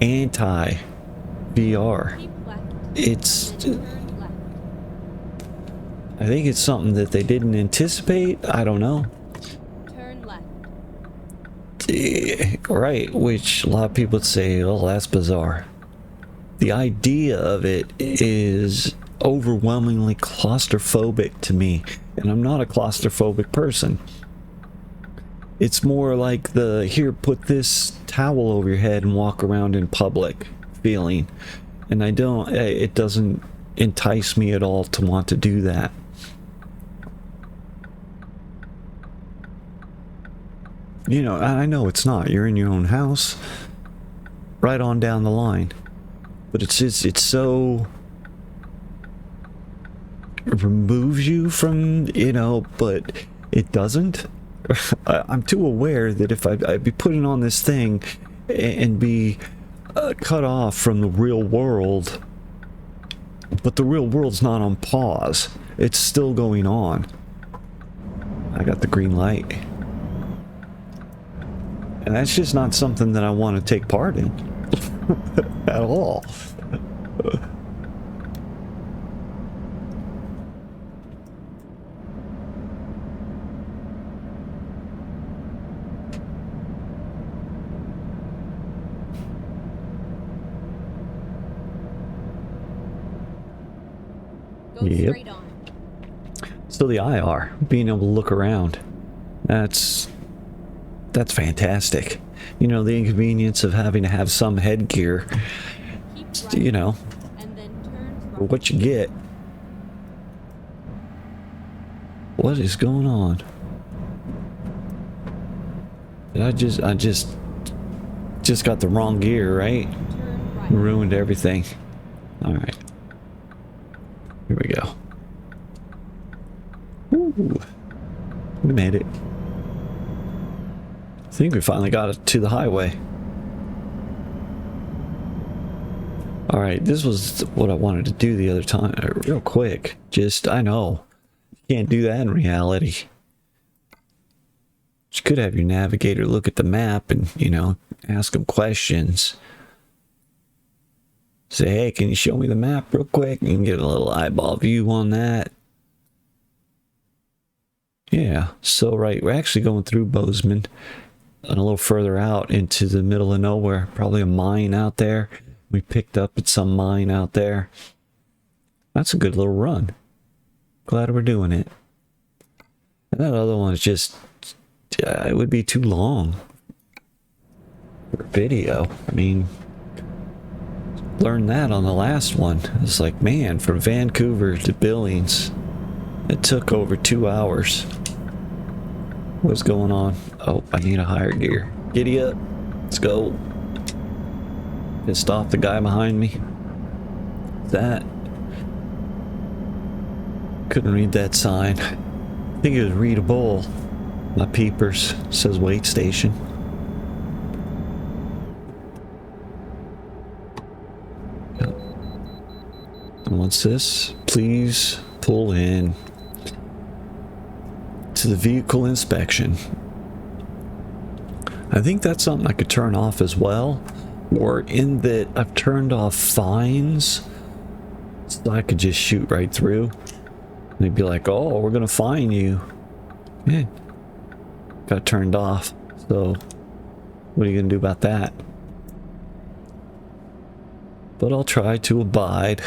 anti VR. Keep left. It's, And then turn left. I think it's something that they didn't anticipate. I don't know. Turn left. Right, which a lot of people would say, oh, that's bizarre. The idea of it is overwhelmingly claustrophobic to me, and I'm not a claustrophobic person. It's more like the here, put this towel over your head and walk around in public feeling, and it doesn't entice me at all to want to do that. You know, I know it's not. You're in your own house, right on down the line, but it's so it removes you from, you know, but it doesn't. I'm too aware that if I'd be putting on this thing and be cut off from the real world, but the real world's not on pause. It's still going on. I got the green light. And that's just not something that I want to take part in at all. Go Yep. straight on. So the IR, being able to look around, that's fantastic. You know, the inconvenience of having to have some headgear, Keep right. you know, And then turn for right. what you get. What is going on? Did I just got the wrong gear, right? Turn right. Ruined everything. All right. Here we go. Ooh. We made it. I think we finally got it to the highway. All right, this was what I wanted to do the other time, real quick. Just, I know, Can't do that in reality. You could have your navigator look at the map and, you know, ask him questions. Say, hey, can you show me the map real quick? You can get a little eyeball view on that. Yeah, so right, we're actually going through Bozeman and a little further out into the middle of nowhere. Probably a mine out there. We picked up at some mine out there. That's a good little run. Glad we're doing it. And that other one is just, it would be too long for video. I mean, learned that on the last one. It's like, man, from Vancouver to Billings, it took over 2 hours. What's going on? Oh, I need a higher gear. Giddy up. Let's go. Pissed off the guy behind me. That. Couldn't read that sign. I think it was readable. My peepers says wait station. Yep. And what's this? Please pull in to the vehicle inspection. I think that's something I could turn off as well, or in that I've turned off fines so I could just shoot right through. They'd be like, oh, we're gonna fine you. Yeah, got turned off, so what are you gonna do about that? But I'll try to abide.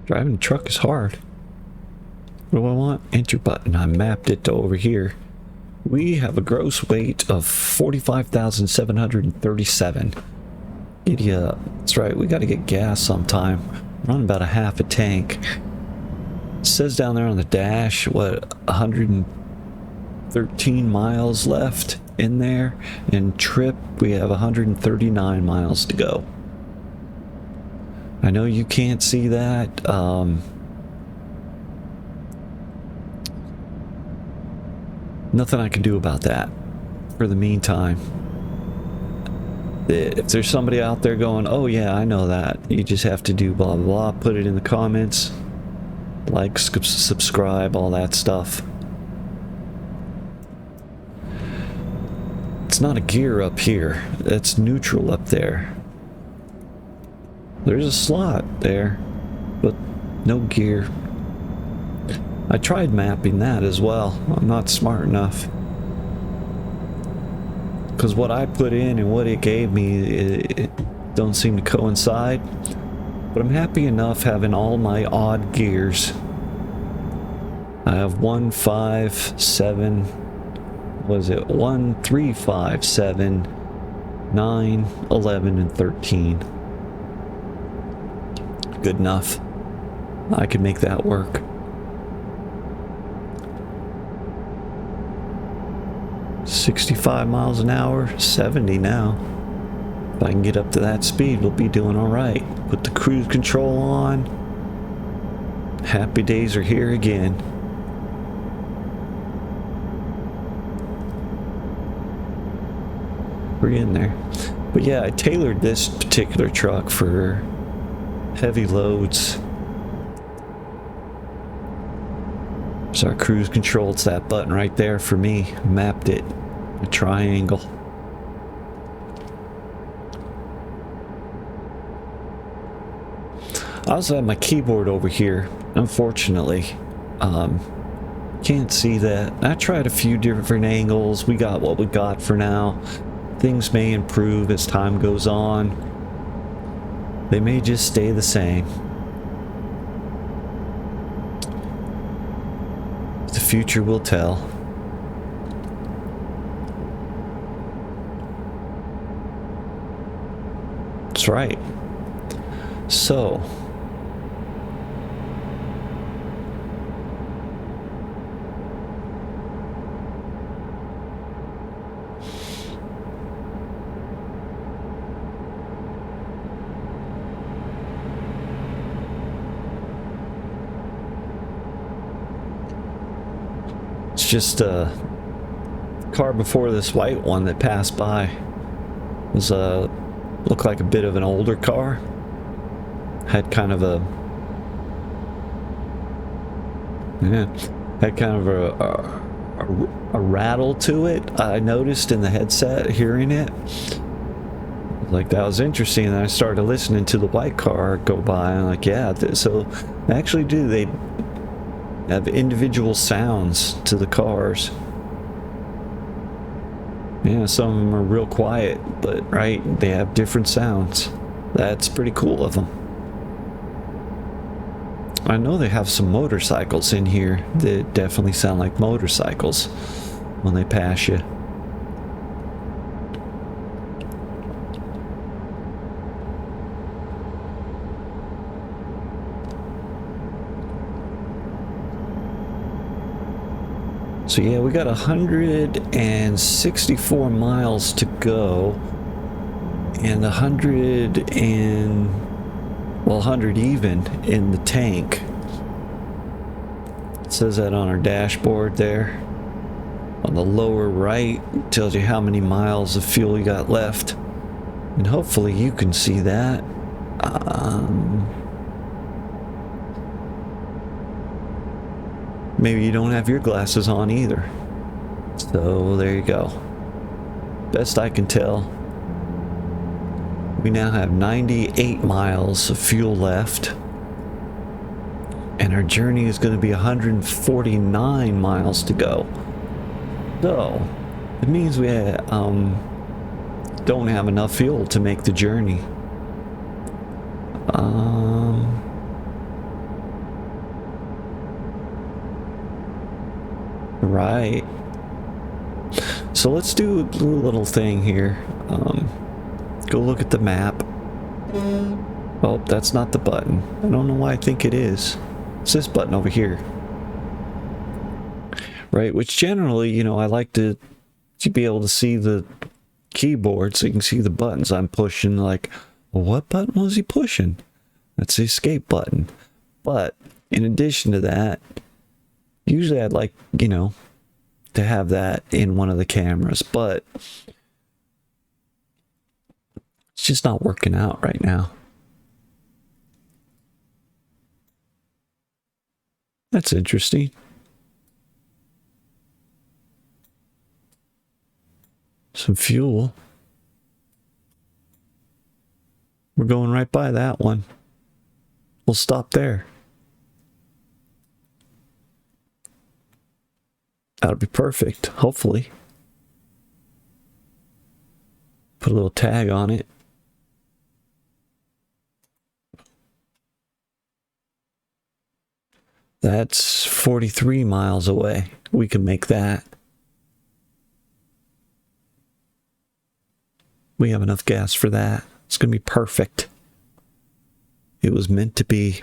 Driving a truck is hard. What do I want? Enter button. I mapped it to over here. We have a gross weight of 45,737. Giddy up. That's right, we gotta get gas sometime. We're on about a half a tank. It says down there on the dash, what, 113 miles left in there. And trip, we have 139 miles to go. I know you can't see that. Nothing I can do about that for the meantime. If there's somebody out there going, oh yeah, I know that, you just have to do blah blah blah, put it in the comments, like, subscribe, all that stuff. It's not a gear up here, it's neutral up there. There's a slot there, but no gear. I tried mapping that as well. I'm not smart enough. Because what I put in and what it gave me, it don't seem to coincide. But I'm happy enough having all my odd gears. I have 1, 5, 7, what is it? 1, 3, 5, 7, 9, 11, and 13. Good enough. I can make that work. 65 miles an hour, 70 now. If I can get up to that speed, we'll be doing all right. Put the cruise control on. Happy days are here again. We're in there. But yeah, I tailored this particular truck for heavy loads. So our cruise control, it's that button right there for me. Mapped it. A triangle. I also have my keyboard over here. Unfortunately, can't see that. I tried a few different angles. We got what we got for now. Things may improve as time goes on. They may just stay the same. The future will tell. That's right. So, just a car before this white one that passed by. It was looked like a bit of an older car. Had kind of a a rattle to it. I noticed in the headset hearing it. Like, that was interesting, and I started listening to the white car go by, and I'm like, yeah, so they actually do. They have individual sounds to the cars. Yeah, some of them are real quiet, but right, they have different sounds. That's pretty cool of them. I know they have some motorcycles in here that definitely sound like motorcycles when they pass you. So yeah, we got 164 miles to go, and 100 even in the tank. It says that on our dashboard there. On the lower right, it tells you how many miles of fuel you got left. And hopefully you can see that. Maybe you don't have your glasses on either. So there you go. Best I can tell, we now have 98 miles of fuel left. And our journey is going to be 149 miles to go. So it means we don't have enough fuel to make the journey. Right. So let's do a little thing here. Go look at the map. Oh, that's not the button. I don't know why I think it is. It's this button over here. Right, which generally, you know, I like to be able to see the keyboard so you can see the buttons I'm pushing. Like, well, what button was he pushing? That's the escape button. But in addition to that, usually I'd like, you know, to have that in one of the cameras, but it's just not working out right now. That's interesting. Some fuel. We're going right by that one. We'll stop there. That'll be perfect, hopefully. Put a little tag on it. That's 43 miles away. We can make that. We have enough gas for that. It's going to be perfect. It was meant to be.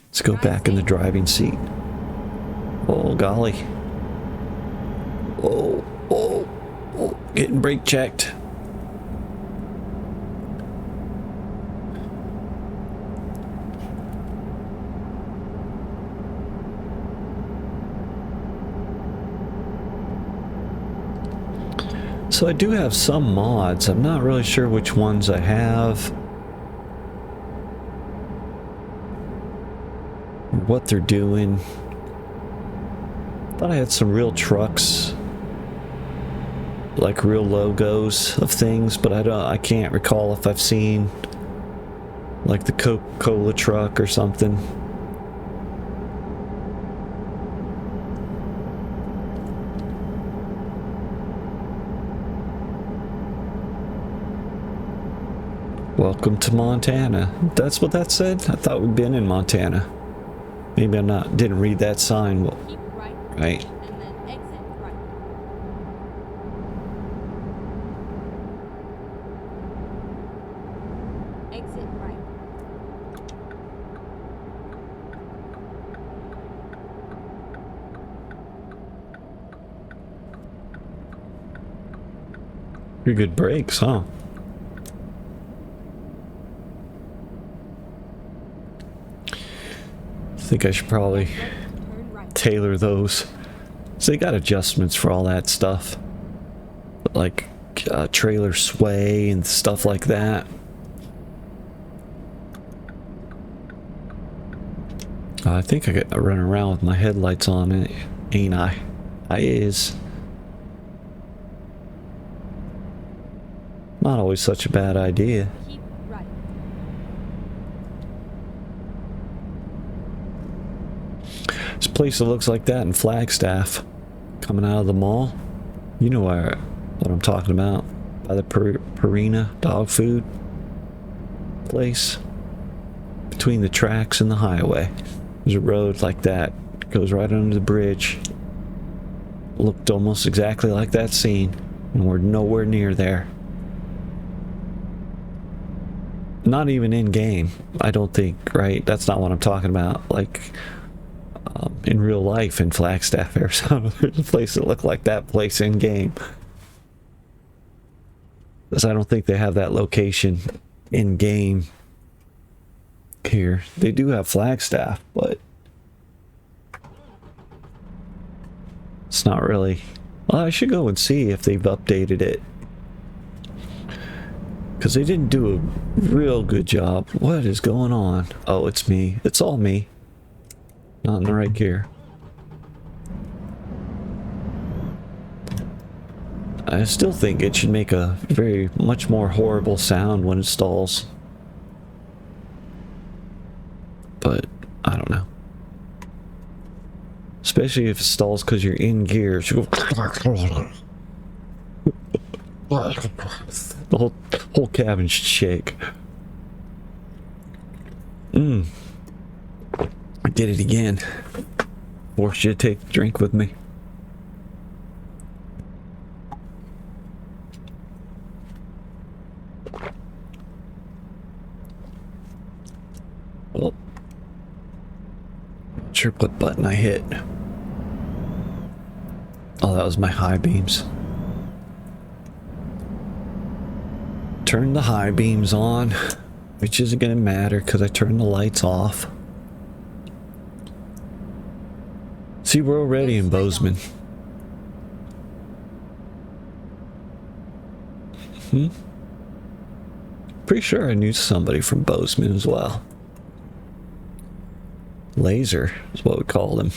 Let's go back in the driving seat. Oh, golly. Oh, oh, oh. Getting brake checked. So I do have some mods. I'm not really sure which ones I have. What they're doing. Thought I had some real trucks, like real logos of things, but I can't recall if I've seen like the Coca-Cola truck or something. Welcome to Montana. That's what that said? I thought we'd been in Montana. Maybe didn't read that sign. Well, Keep right. right. And then exit right. Exit right. Pretty good brakes, huh? I think I should probably Turn right. tailor those So they got adjustments for all that stuff. Like trailer sway and stuff like that. I think I got running around with my headlights on, ain't I? I is. Not always such a bad idea. Keep right. This place that looks like that in Flagstaff, coming out of the mall. You know what I'm talking about. By the Purina dog food place. Between the tracks and the highway. There's a road like that. It goes right under the bridge. Looked almost exactly like that scene. And we're nowhere near there. Not even in game, I don't think, right? That's not what I'm talking about. Like, in real life in Flagstaff, Arizona, there's a place that looked like that place in game. Because I don't think they have that location in game here. They do have Flagstaff, but it's not really. Well, I should go and see if they've updated it. Because they didn't do a real good job. What is going on? Oh, it's me. It's all me. Not in the right gear. I still think it should make a very much more horrible sound when it stalls. But I don't know. Especially if it stalls because you're in gear. It should go the whole cabin should shake. I did it again. Forced you to take a drink with me. Well, not sure what button I hit. Oh, that was my high beams. Turn the high beams on, which isn't going to matter because I turned the lights off. See, we're already in Bozeman. Pretty sure I knew somebody from Bozeman as well. Laser is what we called him.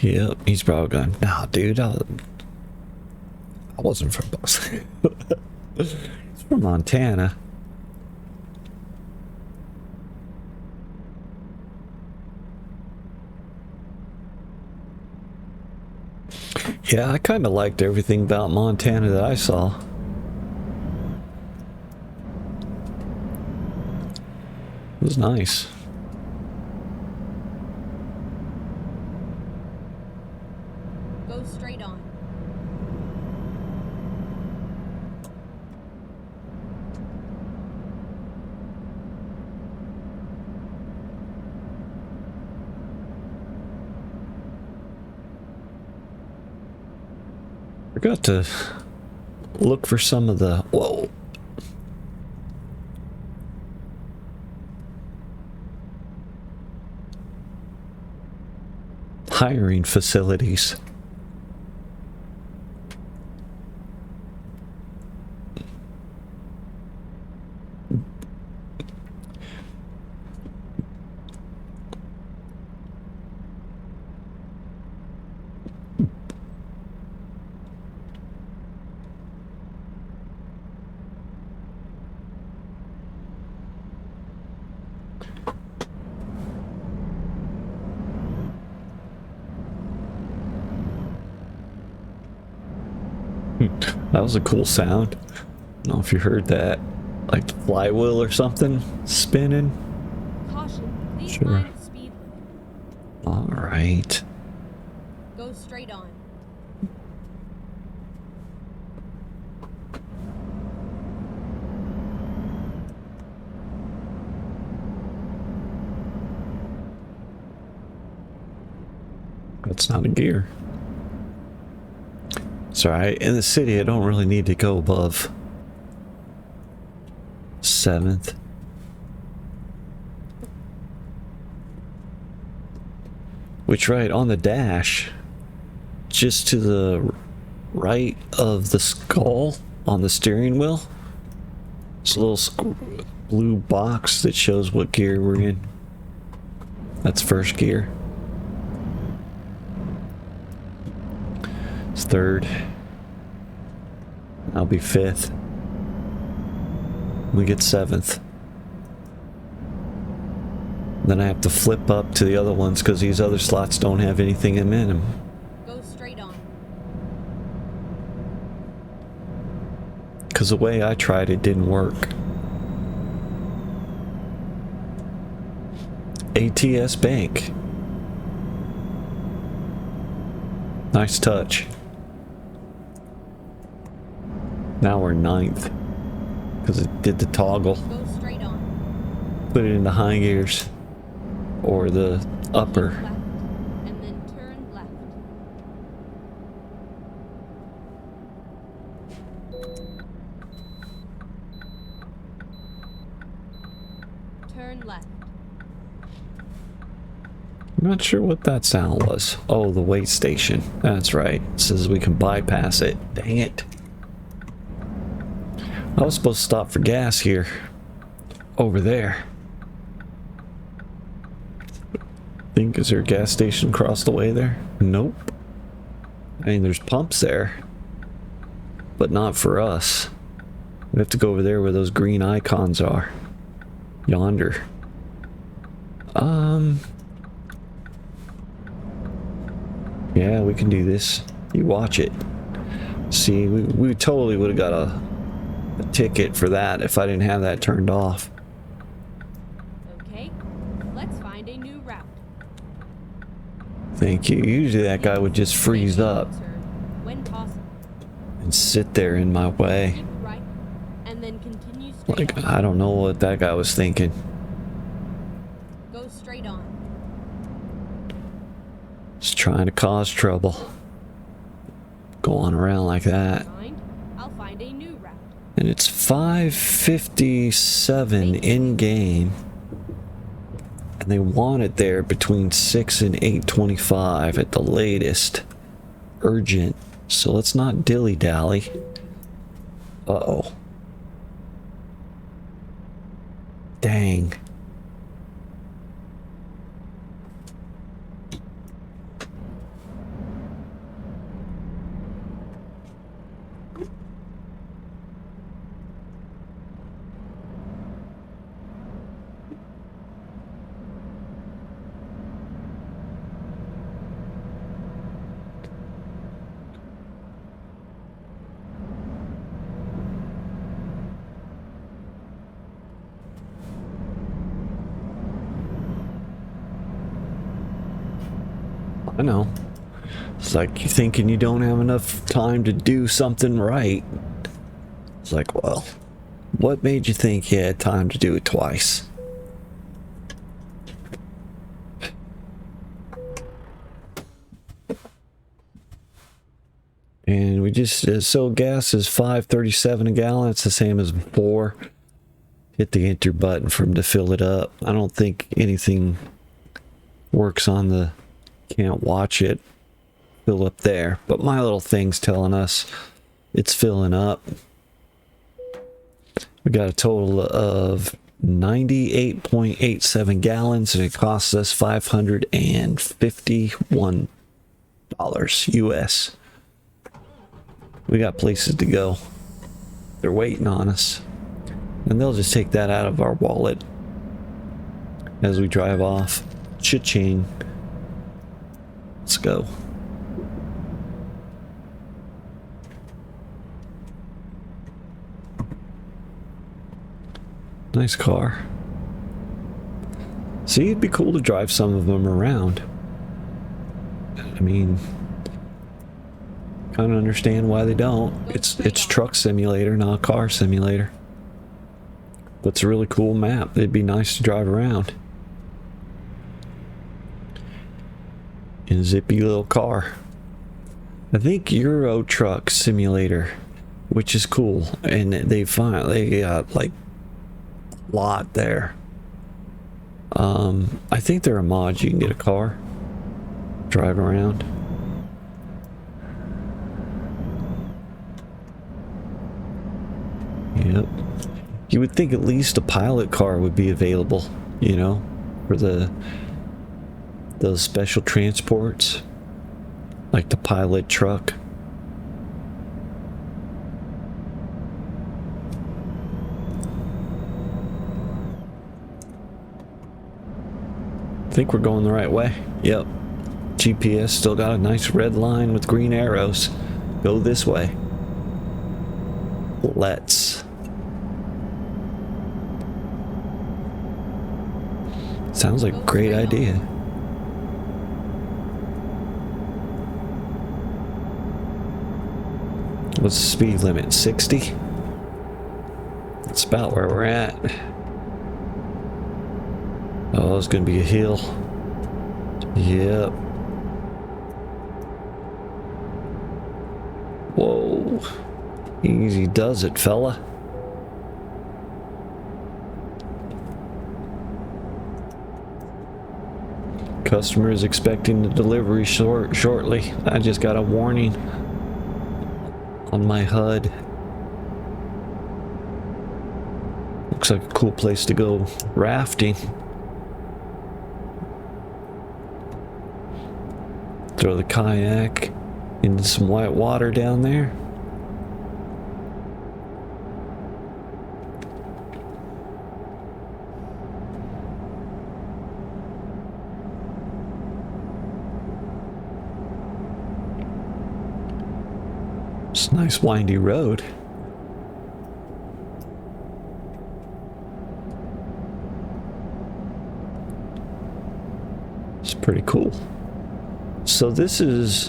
Yep, he's probably going, nah, dude, I wasn't from Boston. It's from Montana. Yeah, I kind of liked everything about Montana that I saw. It was nice. Go straight on. Forgot to look for some of the, whoa. Hiring facilities. That was a cool sound. I don't know if you heard that. Like the flywheel or something spinning. Caution, please Sure. mind the speed limit. Alright. Go straight on. That's not a gear. It's alright. In the city, I don't really need to go above 7th. Which, right, on the dash, just to the right of the skull on the steering wheel, it's a little blue box that shows what gear we're in. That's first gear. It's third. I'll be 5th. We get 7th. Then I have to flip up to the other ones because these other slots don't have anything in them. Go straight on. Because the way I tried it didn't work. ATS Bank. Nice touch. Now we're 9th. Because it did the toggle. Go straight on. Put it in the high gears. Or the upper. Keep left, and then turn left. Turn left. I'm not sure what that sound was. Oh, the wait station. That's right. It says we can bypass it. Dang it. I was supposed to stop for gas here. Over there. Think, is there a gas station across the way there? Nope. I mean, there's pumps there. But not for us. We have to go over there where those green icons are. Yonder. Yeah, we can do this. You watch it. See, we totally would have got a ticket for that if I didn't have that turned off. Okay, let's find a new route. Thank you. Usually that guy would just freeze up When possible. and sit there in my way. Keep right, and then continue straight Like, on. I don't know what that guy was thinking. Go straight on. Just trying to cause trouble. Going around like that. Mind? I'll find a new route. And it's 5:57 in game. And they want it there between 6 and 8:25 at the latest. Urgent. So let's not dilly-dally. Uh-oh. Dang. I know. It's like you thinking you don't have enough time to do something right. It's like, well, what made you think you had time to do it twice? And we just, so gas is $5.37 a gallon. It's the same as before. Hit the enter button for him to fill it up. I don't think anything works on the, can't watch it fill up there, but my little thing's telling us it's filling up. We got a total of 98.87 gallons, and it costs us $551 US. We got places to go. They're waiting on us, and they'll just take that out of our wallet as we drive off. Cha-ching. Let's go. Nice car. See, it'd be cool to drive some of them around. I mean, kind of understand why they don't. It's truck simulator, not car simulator. But it's a really cool map. It'd be nice to drive around in a zippy little car. I think Euro Truck Simulator, which is cool, and they got like lot there. I think there are mods you can get a car, drive around. Yep. You would think at least a pilot car would be available, you know, for those special transports, like the pilot truck. I think we're going the right way. Yep. GPS still got a nice red line with green arrows. Go this way. Let's. Sounds like a great idea. What's the speed limit? 60? That's about where we're at. Oh, it's gonna be a hill. Yep. Whoa. Easy does it, fella. Customer is expecting the delivery shortly. I just got a warning on my HUD. Looks like a cool place to go rafting. Throw the kayak into some white water down there. It's a nice windy road. It's pretty cool. So this is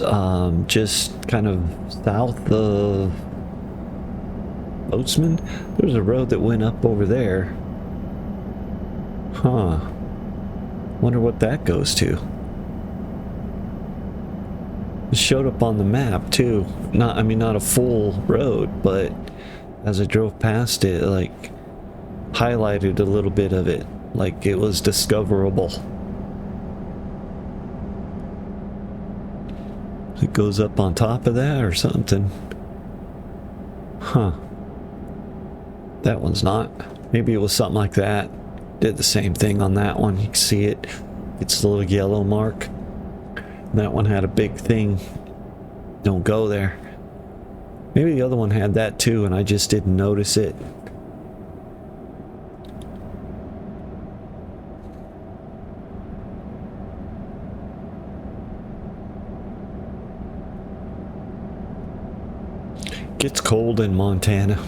just kind of south of Bozeman. There's a road that went up over there. Huh. Wonder what that goes to. It showed up on the map too. Not, I mean, not a full road, but as I drove past it, like, highlighted a little bit of it, like it was discoverable. It goes up on top of that or something. Huh. That one's not. Maybe it was something like that. Did the same thing on that one. You can see it. It's a little yellow mark. That one had a big thing. Don't go there. Maybe the other one had that too and I just didn't notice it. Gets cold in Montana.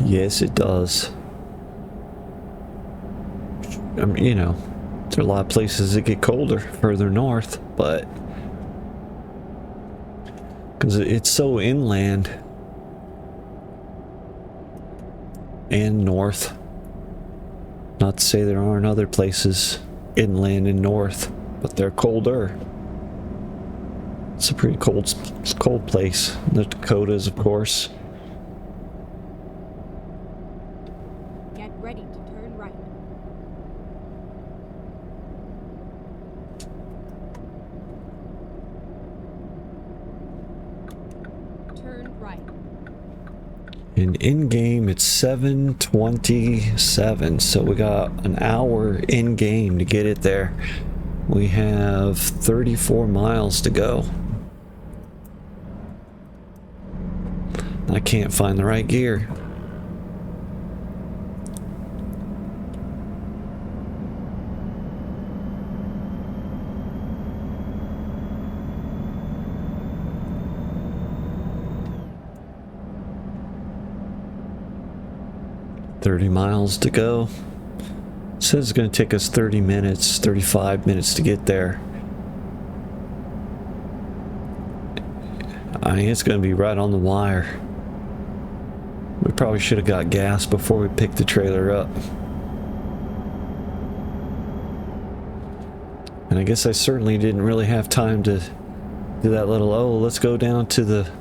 Yes, it does. I mean, you know, there are a lot of places that get colder further north, but because it's so inland and north. Not to say there aren't other places inland and north, but they're colder. It's a pretty cold place. The Dakotas, of course. Get ready to turn right. Turn right. And in-game, it's 7:27, so we got an hour in-game to get it there. We have 34 miles to go. I can't find the right gear. $30 miles to go. It says it's going to take us 30 minutes, 35 minutes to get there. I mean, it's going to be right on the wire. We probably should have got gas before we picked the trailer up. And I guess I certainly didn't really have time to do that little, oh, let's go down to the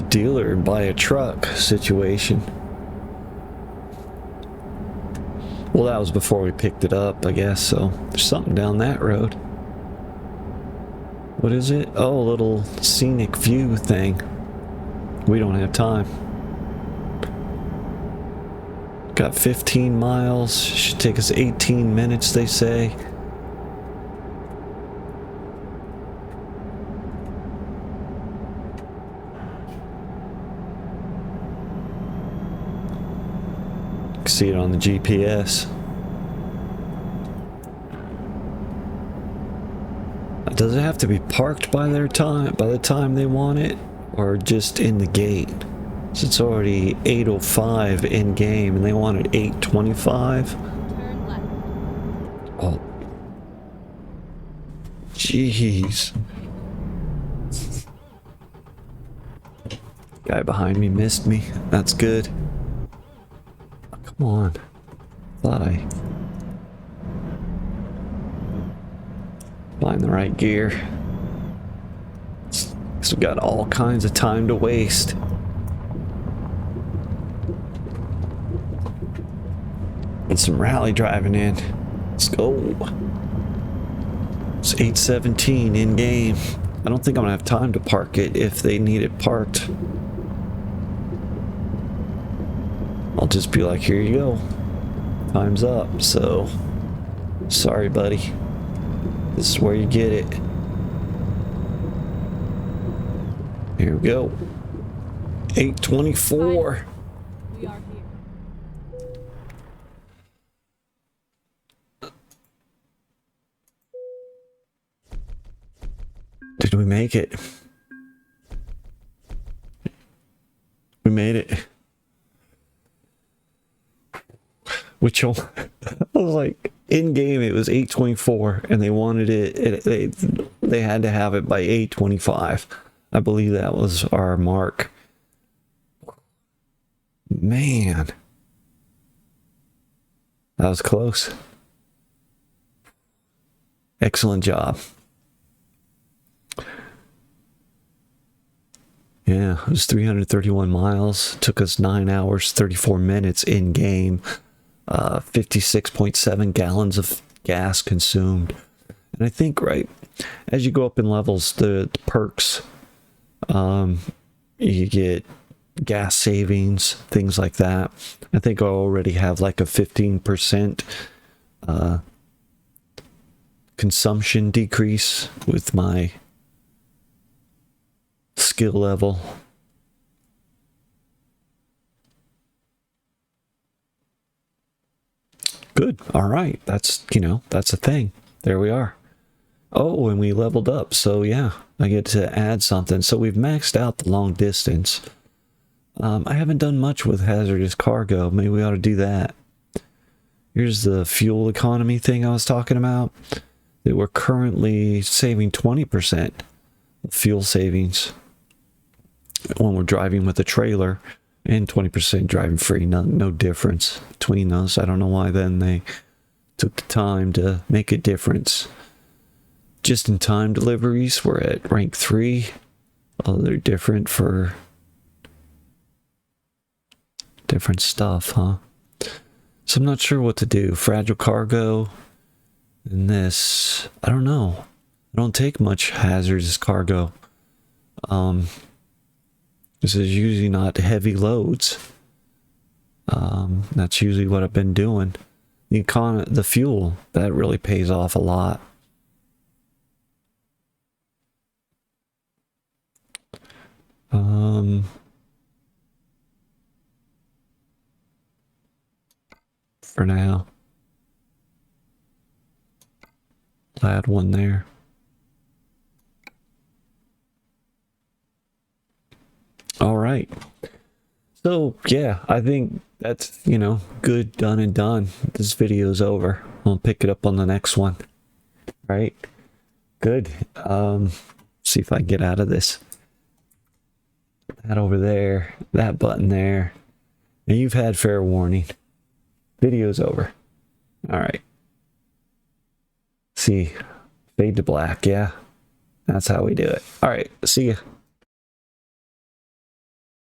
dealer and buy a truck situation. Well, that was before we picked it up, I guess, so there's something down that road. What is it? Oh, a little scenic view thing. We don't have time. Got 15 miles. Should take us 18 minutes, they say. See it on the GPS. Does it have to be parked by the time they want it, or just in the gate? So it's already 8:05 in game, and they want it 8:25. Turn left. Oh, jeez! Guy behind me missed me. That's good. Come on. Thought I find the right gear. So we got all kinds of time to waste. And some rally driving in. Let's go. It's 8:17 in game. I don't think I'm gonna have time to park it if they need it parked. I'll just be like, here you go. Time's up. So, sorry, buddy. This is where you get it. Here we go. 8:24. We are here. Did we make it? We made it. Which I was like, in game it was 8:24, and they wanted it. They had to have it by 8:25. I believe that was our mark. Man, that was close. Excellent job. Yeah, it was 331 miles. Took us 9 hours, 34 minutes in game. 56.7 gallons of gas consumed. And I think, right, as you go up in levels, the perks, you get gas savings, things like that. I think I already have like a 15% consumption decrease with my skill level. Good. All right. That's, that's a thing. There we are. Oh, and we leveled up. So yeah, I get to add something. So we've maxed out the long distance. I haven't done much with hazardous cargo. Maybe we ought to do that. Here's the fuel economy thing I was talking about. That we're currently saving 20% fuel savings when we're driving with a trailer, and 20% driving free. No difference between those. I don't know why then they took the time to make a difference. Just in time deliveries, we're at rank 3. Oh, they're different for different stuff, huh? So I'm not sure what to do. Fragile cargo and this. I don't know. I don't take much hazardous cargo. This is usually not heavy loads. That's usually what I've been doing. The fuel, that really pays off a lot. For now. I'll add one there. All right. So, yeah, I think that's, good, done and done. This video's over. I'll pick it up on the next one. Right? Good. See if I can get out of this. That over there. That button there. And you've had fair warning. Video's over. All right. See, fade to black. Yeah, that's how we do it. All right. See ya.